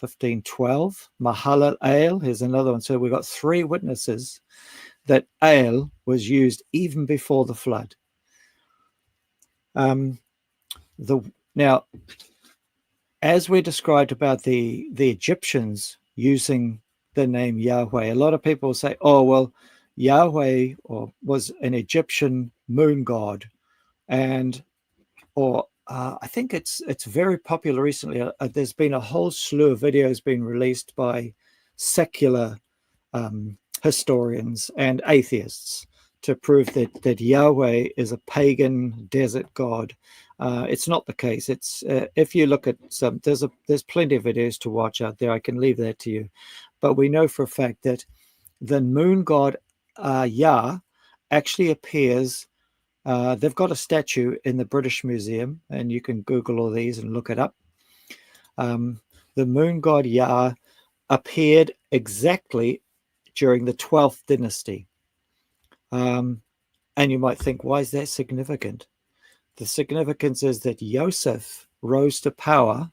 15:12. Mahalalel, here's another one. So we've got three witnesses that El was used even before the flood. Now, as we described about the Egyptians using the name Yahweh, a lot of people say, oh, well, Yahweh was an Egyptian moon god. Or I think it's very popular recently. There's been a whole slew of videos being released by secular historians and atheists to prove that Yahweh is a pagan desert god. It's not the case. It's if you look at some, there's plenty of videos to watch out there. I can leave that to you, but we know for a fact that the moon god Yah actually appears. They've got a statue in the British Museum, and you can Google all these and look it up. The moon god Yah appeared exactly during the 12th dynasty. And you might think, why is that significant? The significance is that Joseph rose to power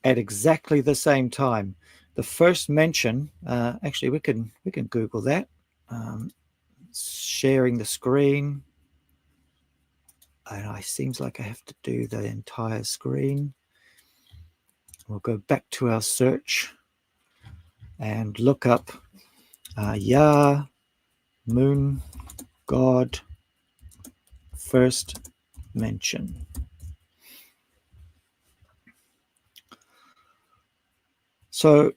at exactly the same time. The first mention, actually, we can Google that. Sharing the screen. And it seems like I have to do the entire screen. We'll go back to our search and look up Yah, moon, God, first mention. So,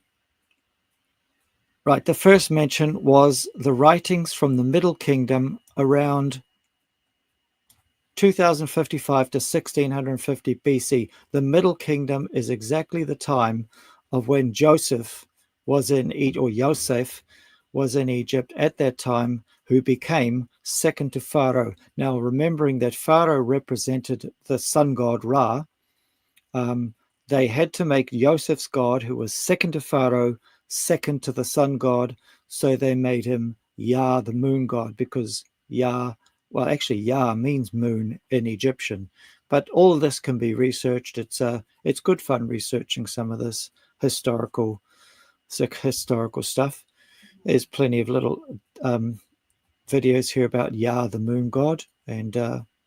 right, the first mention was the writings from the Middle Kingdom around 2055 to 1650 BC. The Middle Kingdom is exactly the time of when Joseph was in Egypt, or Yosef was in Egypt at that time, who became second to Pharaoh. Now, remembering that Pharaoh represented the sun god Ra, they had to make Joseph's god, who was second to Pharaoh, second to the sun god. So they made him Yah, the moon god, because Yah, well, actually, Yah means moon in Egyptian. But all of this can be researched. It's good fun researching some of this historical stuff. There's plenty of little videos here about Yah, the moon god, and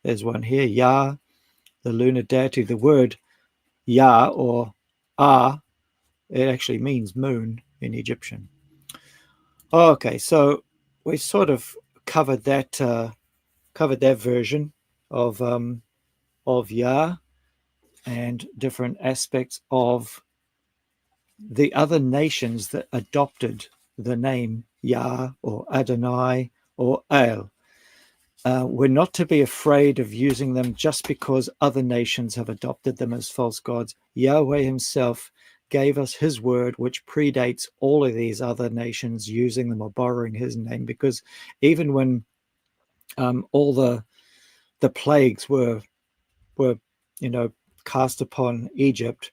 there's one here, Yah, the lunar deity. The word Yah or Ah, it actually means moon in Egyptian. Okay, so we sort of covered that version of Yah and different aspects of the other nations that adopted the name Yah or Adonai or El. We're not to be afraid of using them just because other nations have adopted them as false gods. Yahweh himself gave us his word, which predates all of these other nations using them or borrowing his name, because even when all the plagues were cast upon Egypt,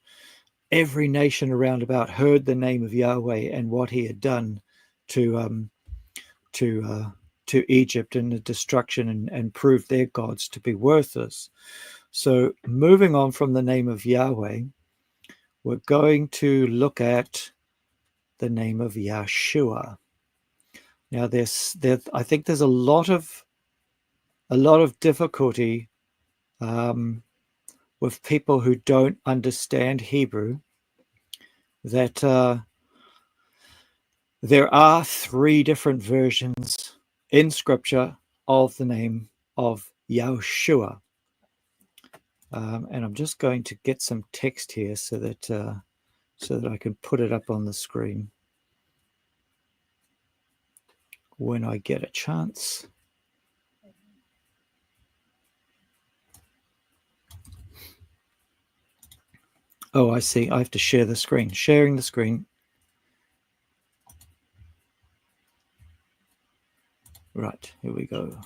every nation around about heard the name of Yahweh and what he had done to Egypt and the destruction, and proved their gods to be worthless. So moving on from the name of Yahweh, we're going to look at the name of Yahshua. Now, I think there's a lot of difficulty with people who don't understand Hebrew, that there are 3 different versions in Scripture of the name of Yahshua. And I'm just going to get some text here so that I can put it up on the screen when I get a chance. Oh, I see. I have to share the screen. Sharing the screen. Right, here we go.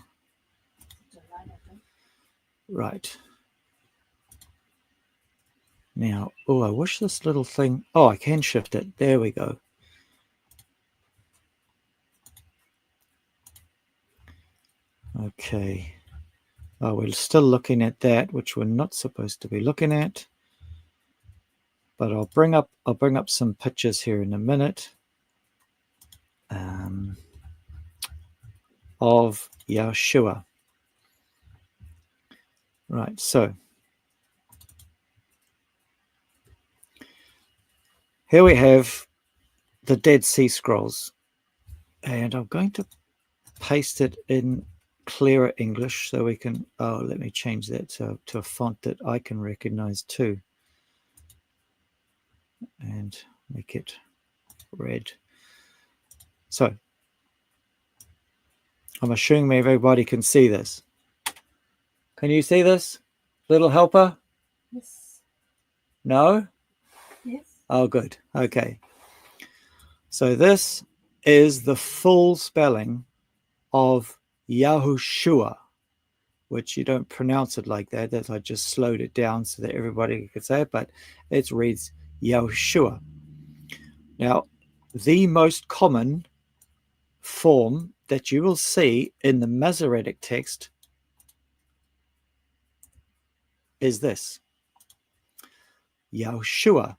Right. Now, oh, I wish this little thing... Oh, I can shift it. There we go. Okay. Oh, we're still looking at that, which we're not supposed to be looking at. But I'll bring up some pictures here in a minute of Yahshua. Right, so here we have the Dead Sea Scrolls, and I'm going to paste it in clearer English so we can... Oh, let me change that to a font that I can recognize too, and make it red. So I'm assuming everybody can see this. Can you see this, little helper? Yes. No? Yes. Oh, good. Okay. So this is the full spelling of Yahushua, which you don't pronounce it like that. That's I just slowed it down so that everybody could say it, but it reads Yahushua. Now, the most common form that you will see in the Masoretic text is this, Yahushua.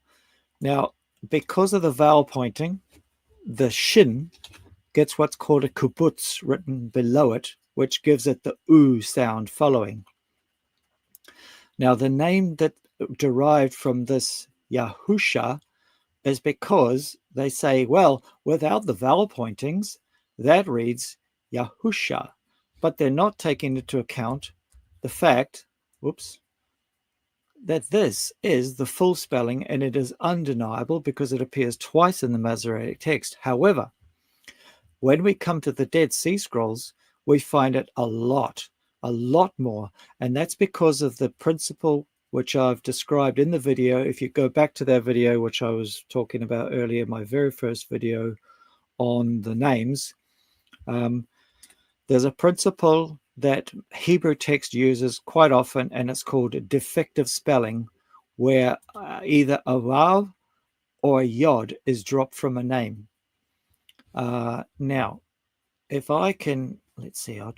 Now, because of the vowel pointing, the shin gets what's called a kibbutz written below it, which gives it the oo sound following. Now, the name that derived from this Yahusha is because they say, well, without the vowel pointings, that reads Yahusha. But they're not taking into account the fact, that this is the full spelling, and it is undeniable because it appears twice in the Masoretic text. However, when we come to the Dead Sea Scrolls, we find it a lot more. And that's because of the principle which I've described in the video. If you go back to that video, which I was talking about earlier, my very first video on the names, there's a principle that Hebrew text uses quite often, and it's called defective spelling, where either a vav or a yod is dropped from a name. Now, if I can, let's see, I'm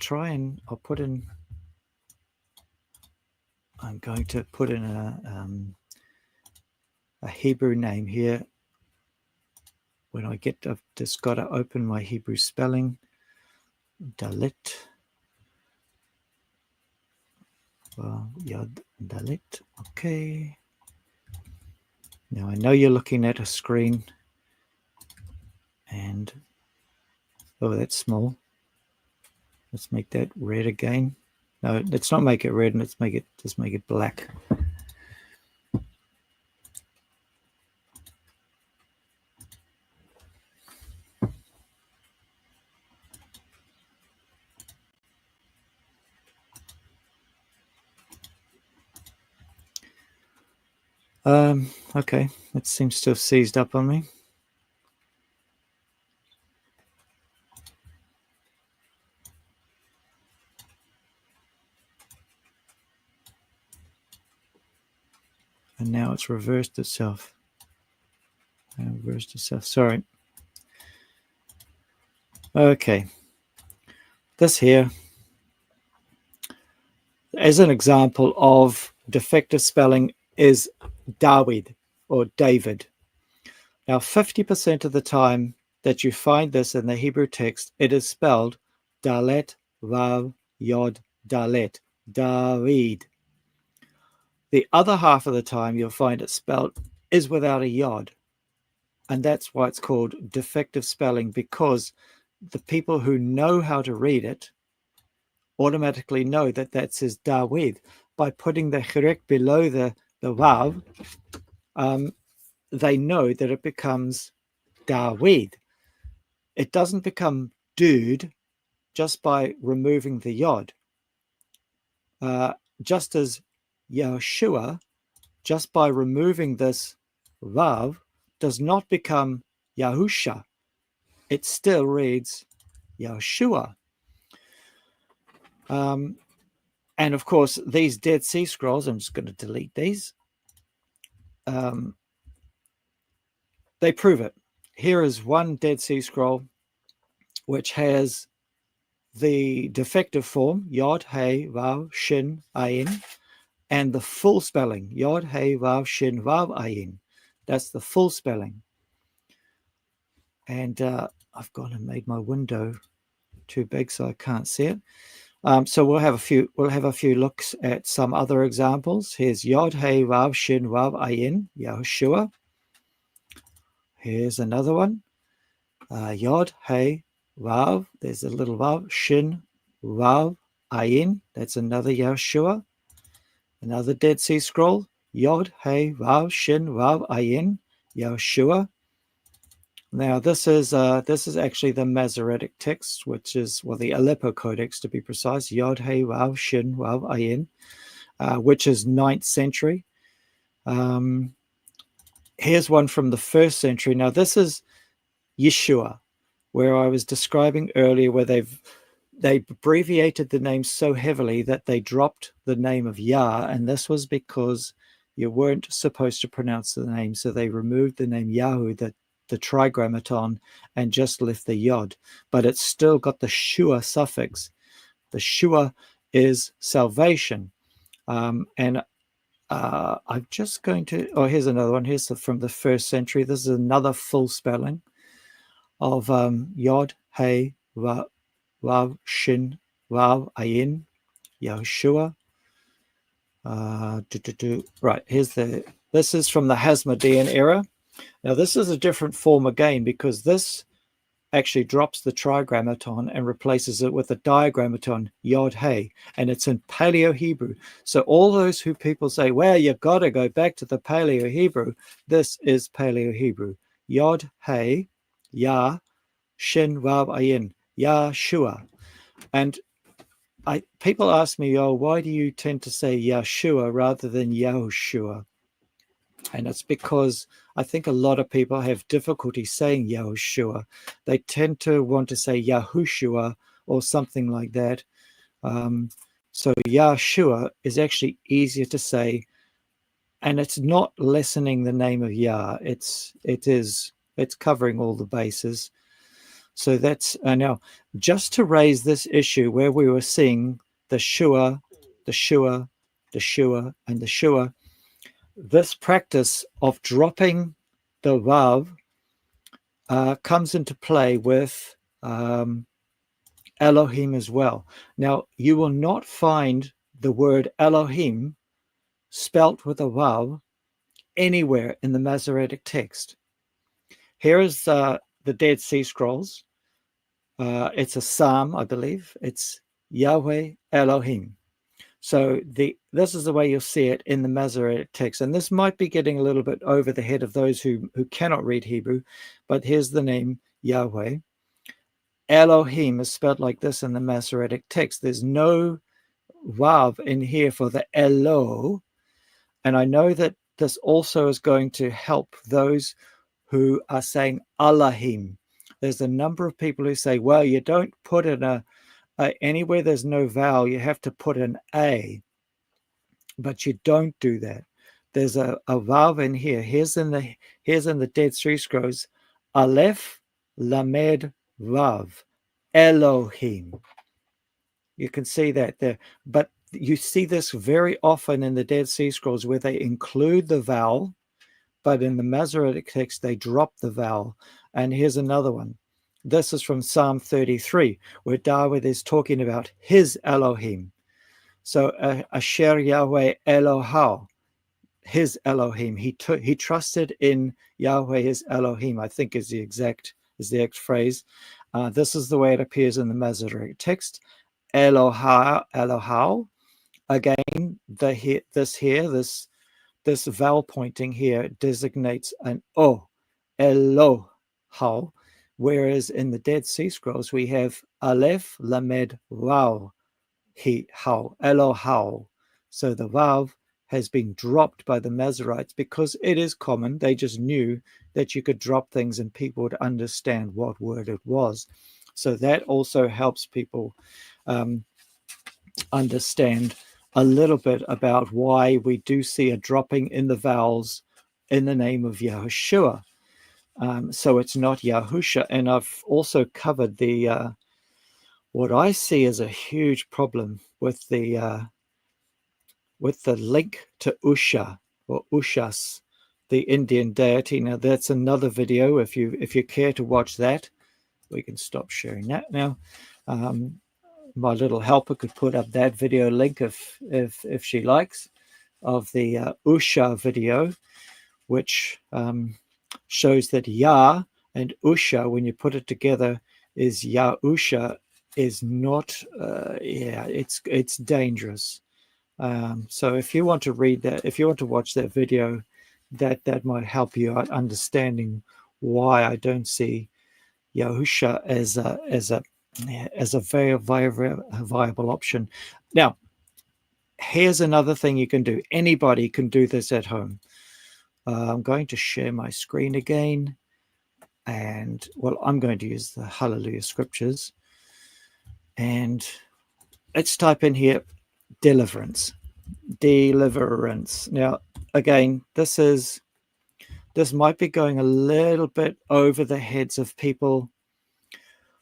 going to put in a Hebrew name here. When I've just got to open my Hebrew spelling. Dalit. Yod Dalit. Okay. Now I know you're looking at a screen, and oh, that's small. Let's make that red again. No, let's not make it red. Let's just make it black. Okay, it seems to have seized up on me. And now it's reversed itself. Sorry. Okay. This here, as an example of defective spelling, is David or David. Now, 50% of the time that you find this in the Hebrew text, it is spelled Dalet, Vav, Yod, Dalet, David. The other half of the time you'll find it spelled is without a Yod. And that's why it's called defective spelling, because the people who know how to read it automatically know that that says David. By putting the chirek below the Vav, they know that it becomes David. It doesn't become dude just by removing the Yod. Just as Yahshua, just by removing this Vav, does not become Yahusha. It still reads Yahshua. And of course, these Dead Sea Scrolls, I'm just going to delete these. They prove it. Here is one Dead Sea Scroll which has the defective form, Yod, He, Vav, Shin, Ayin, and the full spelling, Yod, He, Vav, Shin, Vav, Ayin. That's the full spelling. And I've gone and made my window too big so I can't see it. So we'll have a few looks at some other examples. Here's Yod, He, Vav, Shin, Vav, Ayin, Yahushua. Here's another one. Yod, He, Vav. There's a little Vav. Shin, Vav, Ayin. That's another Yahushua. Another Dead Sea Scroll. Yod, He, Vav, Shin, Vav, Ayin, Yahushua. Now, this is actually the Masoretic text, which is, well, the Aleppo Codex to be precise, Yod He Wav Shin Wav Ayin, which is 9th century. Here's one from the 1st century. Now, this is Yahshua, where I was describing earlier, where they abbreviated the name so heavily that they dropped the name of Yah, and this was because you weren't supposed to pronounce the name, so they removed the name Yahu, the Trigrammaton, and just left the Yod, but it's still got the Shua suffix. The Shua is salvation, and I'm just going to, oh, here's another one. Here's from the 1st century. This is another full spelling of Yod, He, Wav, Shin, Wav, Ayin, Yahshua. Right, this is from the Hasmodean era. Now, this is a different form again, because this actually drops the trigrammaton and replaces it with a diagrammaton, Yod He, and it's in Paleo Hebrew. So all those who people say, well, you got to go back to the Paleo Hebrew, this is Paleo Hebrew. Yod He, Yah, Shin Vav Ayin, Yahshua. And people ask me, oh, why do you tend to say Yahshua rather than Yahushua? And it's because I think a lot of people have difficulty saying Yahushua. They tend to want to say Yahushua or something like that. So Yahshua is actually easier to say, and it's not lessening the name of Yah. It's covering all the bases. So that's now, just to raise this issue where we were seeing the Shua, the Shua, the Shua, and the Shua. This practice of dropping the Vav comes into play with Elohim as well. Now, you will not find the word Elohim spelt with a Vav anywhere in the Masoretic text. Here is the Dead Sea Scrolls. It's a psalm, I believe. It's Yahweh Elohim. So this is the way you'll see it in the Masoretic text. And this might be getting a little bit over the head of those who cannot read Hebrew, but here's the name Yahweh. Elohim is spelled like this in the Masoretic text. There's no Vav in here for the Elo. And I know that this also is going to help those who are saying Elohim. There's a number of people who say, well, you don't put in anywhere there's no vowel, you have to put an A, but you don't do that. There's a vav in here. Here's in the Dead Sea Scrolls, Aleph, Lamed, Vav, Elohim. You can see that there, but you see this very often in the Dead Sea Scrolls where they include the vowel, but in the Masoretic text they drop the vowel. And here's another one. This is from Psalm 33, where David is talking about his Elohim. So Asher Yahweh Elohau, his Elohim. He trusted in Yahweh, his Elohim, I think is the exact phrase. This is the way it appears in the Masoretic text. Elohau. Again, this vowel pointing here designates an O, Elohau. Whereas in the Dead Sea Scrolls, we have Aleph, Lamed, Vav, Hau, Elohau. So the Vav has been dropped by the Masoretes because it is common. They just knew that you could drop things and people would understand what word it was. So that also helps people understand a little bit about why we do see a dropping in the vowels in the name of Yahushua. So it's not Yahusha. And I've also covered the what I see as a huge problem with the link to Usha or Ushas, the Indian deity. Now that's another video. If you care to watch that, we can stop sharing that now. My little helper could put up that video link if she likes, of the Usha video, which shows that Yah and Usha, when you put it together, is Yahusha, is not. It's dangerous. So if you want to read that, if you want to watch that video, that might help you out understanding why I don't see Yahusha as a very viable option. Now, here's another thing you can do. Anybody can do this at home. I'm going to share my screen again. And, well, I'm going to use the Hallelujah Scriptures. And let's type in here, deliverance. Deliverance. Now, again, this might be going a little bit over the heads of people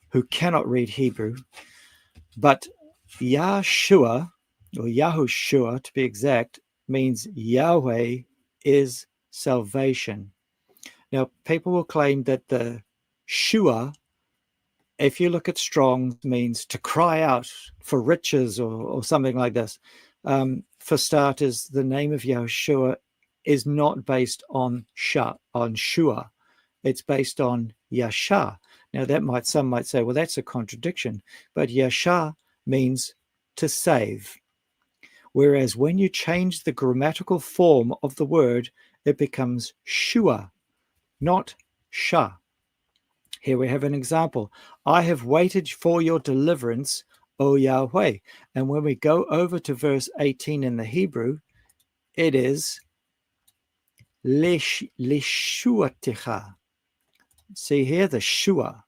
who cannot read Hebrew, but Yahshua, or Yahushua to be exact, means Yahweh is salvation. Now, people will claim that the Shua, if you look at Strong's, means to cry out for riches or something like this. For starters, the name of Yahushua is not based on Shua. It's based on Yasha. Now, some might say, well, that's a contradiction. But Yasha means to save. Whereas when you change the grammatical form of the word, it becomes Shua, not Shah. Here we have an example. I have waited for your deliverance, O Yahweh. And when we go over to verse 18 in the Hebrew, it is Lishuaticha. See here, the Shua.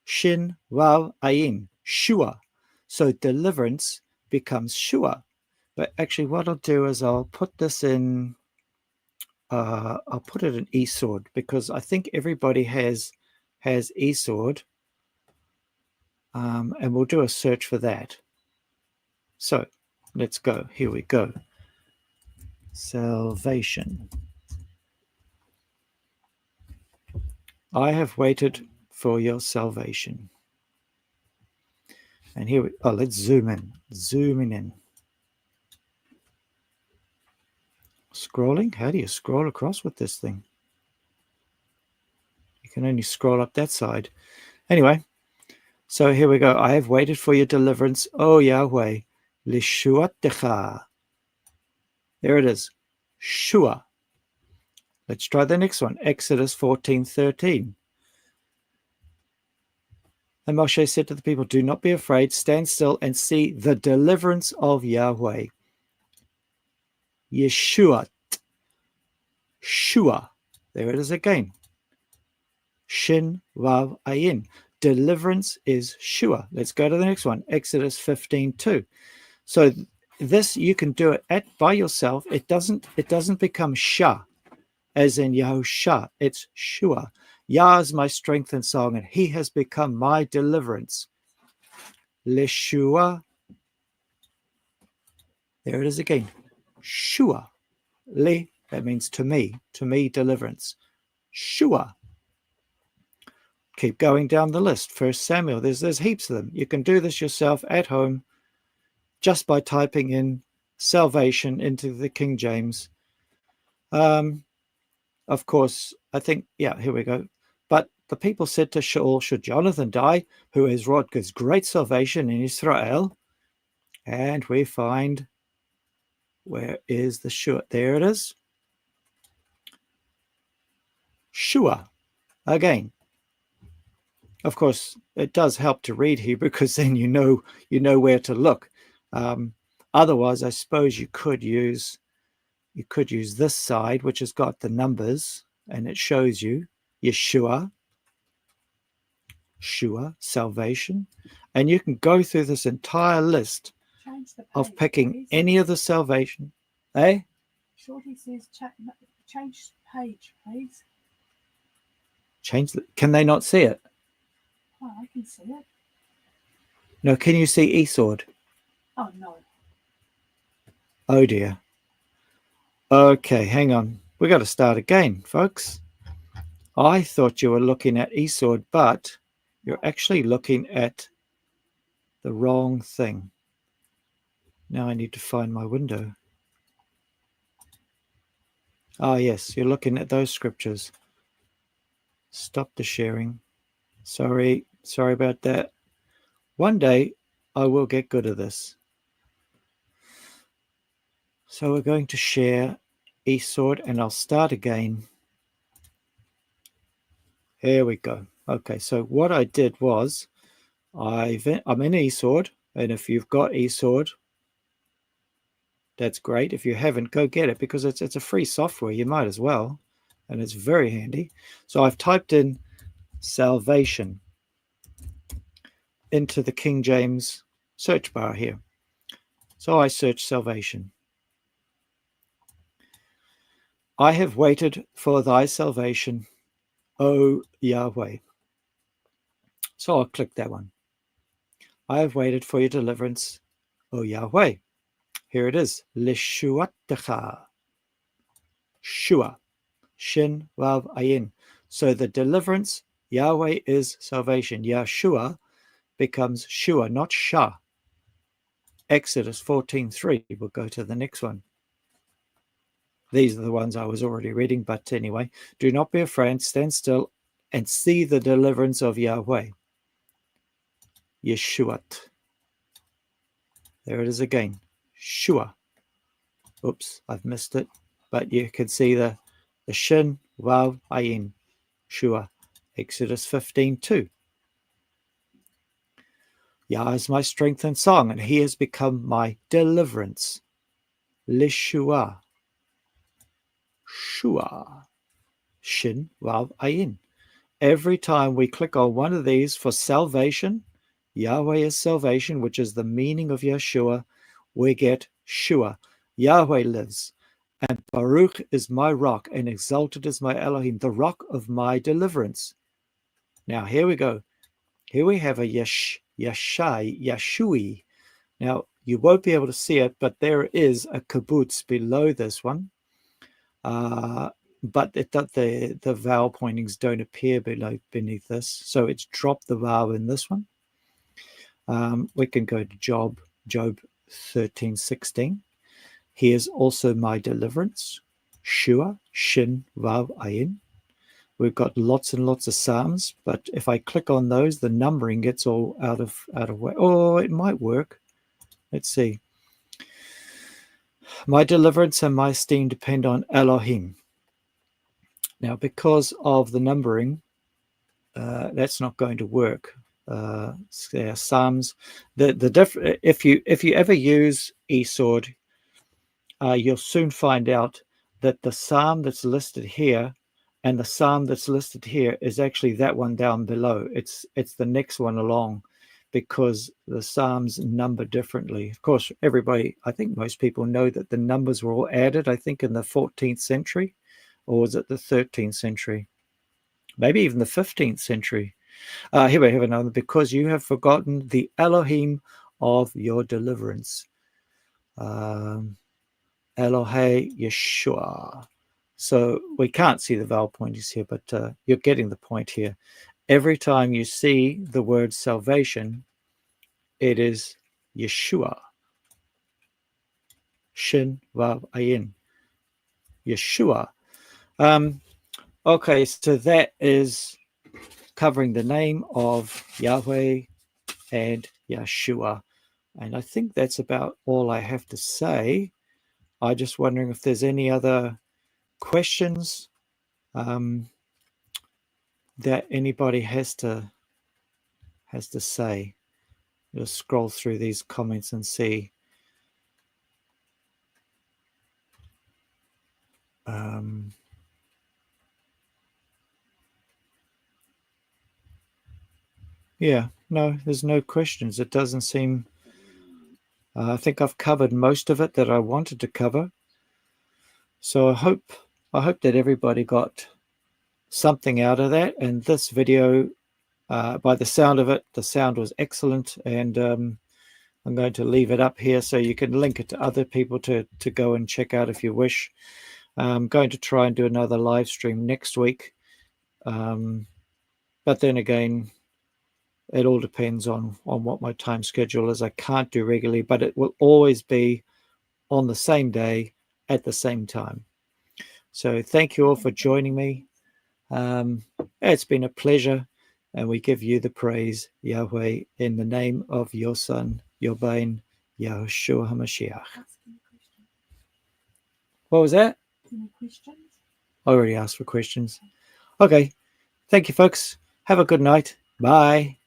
Shin, Wav, Ayin. Shua. So deliverance becomes Shua. But actually what I'll do is I'll put this in, I'll put it in eSword, because I think everybody has eSword. And we'll do a search for that. So let's go. Here we go. Salvation. I have waited for your salvation. And here let's zoom in. Zooming in. Scrolling? How do you scroll across with this thing? You can only scroll up that side. Anyway, so here we go. I have waited for your deliverance, O Yahweh. Lishuatecha. There it is. Shua. Let's try the next one. Exodus 14:13. And Moshe said to the people, do not be afraid, stand still and see the deliverance of Yahweh. Yeshua. Shua. There it is again. Shin, Vav, Ayin. Deliverance is Shua. Let's go to the next one. Exodus 15:2. So this, you can do it by yourself. It doesn't become Shah, as in Yahushua. It's Shua. Yah is my strength and song, and he has become my deliverance. Leshua. There it is again. Shua. Le, that means to me deliverance. Shua. Keep going down the list. First Samuel, there's heaps of them. You can do this yourself at home just by typing in salvation into the King James. Of course, I think, yeah, here we go. But the people said to Shaul, should Jonathan die, who has wrought God's great salvation in Israel? And we find, where is the Shua? There it is. Shua. Again. Of course, it does help to read Hebrew, because then you know where to look. Otherwise, I suppose you could use this side, which has got the numbers, and it shows you Yeshua, Shua, salvation, and you can go through this entire list of picking please. Any of the salvation. Shorty says change page, please. Can they not see it? Oh, I can see it. No, can you see eSword? Oh, no. Oh, dear. Okay, hang on. We got to start again, folks. I thought you were looking at eSword, but you're actually looking at the wrong thing. Now I need to find my window. Ah, yes, you're looking at those scriptures. Stop the sharing. Sorry about that. One day I will get good at this. So we're going to share eSword, and I'll start again. Here we go. Okay, so what I did was I'm in eSword, and if you've got eSword, that's great. If you haven't, go get it because it's a free software. You might as well, and it's very handy. So I've typed in salvation into the King James search bar here. So I search salvation. I have waited for thy salvation, O Yahweh. So I'll click that one. I have waited for your deliverance, O Yahweh. Here it is. Lishuatecha. Shua. Shin Vav Ayin. So the deliverance, Yahweh is salvation. Yahshua becomes Shua, not Shah. Exodus 14:3. We'll go to the next one. These are the ones I was already reading, but anyway. Do not be afraid, stand still and see the deliverance of Yahweh. Yeshuat. There it is again. Shua. Oops, I've missed it. But you can see the Shin, Vav, Ayin. Shua. Exodus 15:2. Yah is my strength and song, and he has become my deliverance. Lishua. Shua. Shin, Vav, Ayin. Every time we click on one of these for salvation, Yahweh is salvation, which is the meaning of Yahshua, we get Shua. Yahweh lives, and Baruch is my rock, and exalted is my Elohim, the rock of my deliverance. Now, here we go. Here we have a Yashui. Now, you won't be able to see it, but there is a kibbutz below this one. But the vowel pointings don't appear beneath this. So it's dropped the vowel in this one. We can go to Job 13:16. He is also my deliverance. Shua, Shin, Vav, Ayin. We've got lots and lots of Psalms, but if I click on those, the numbering gets all out of way. Oh, it might work. Let's see. My deliverance and my esteem depend on Elohim. Now, because of the numbering, that's not going to work. Psalms, if you ever use eSword, you'll soon find out that the psalm that's listed here and the psalm that's listed here is actually that one down below. It's the next one along, because the psalms number differently. Of course, I think most people know that the numbers were all added, I think, in the 14th century, or was it the 13th century? Maybe even the 15th century. Here we have another. Because you have forgotten the Elohim of your deliverance. Elohe Yeshua. So we can't see the vowel pointers here, but you're getting the point here. Every time you see the word salvation, it is Yeshua. Shin Vav Ayin. Yeshua. Okay, so that is covering the name of Yahweh and Yahshua. And I think that's about all I have to say. I'm just wondering if there's any other questions that anybody has to say. Just scroll through these comments and see. Yeah, no, there's no questions. It doesn't seem. I think I've covered most of it that I wanted to cover. So I hope that everybody got something out of that. And this video, by the sound of it, the sound was excellent. And I'm going to leave it up here so you can link it to other people to go and check out if you wish. I'm going to try and do another live stream next week. But then again, it all depends on what my time schedule is. I can't do regularly, but it will always be on the same day at the same time. So thank you all for joining me. It's been a pleasure, and we give you the praise, Yahweh, in the name of your Son, your Bain, Yahshua HaMashiach. What was that? Any questions? I already asked for questions. Okay. Thank you, folks. Have a good night. Bye.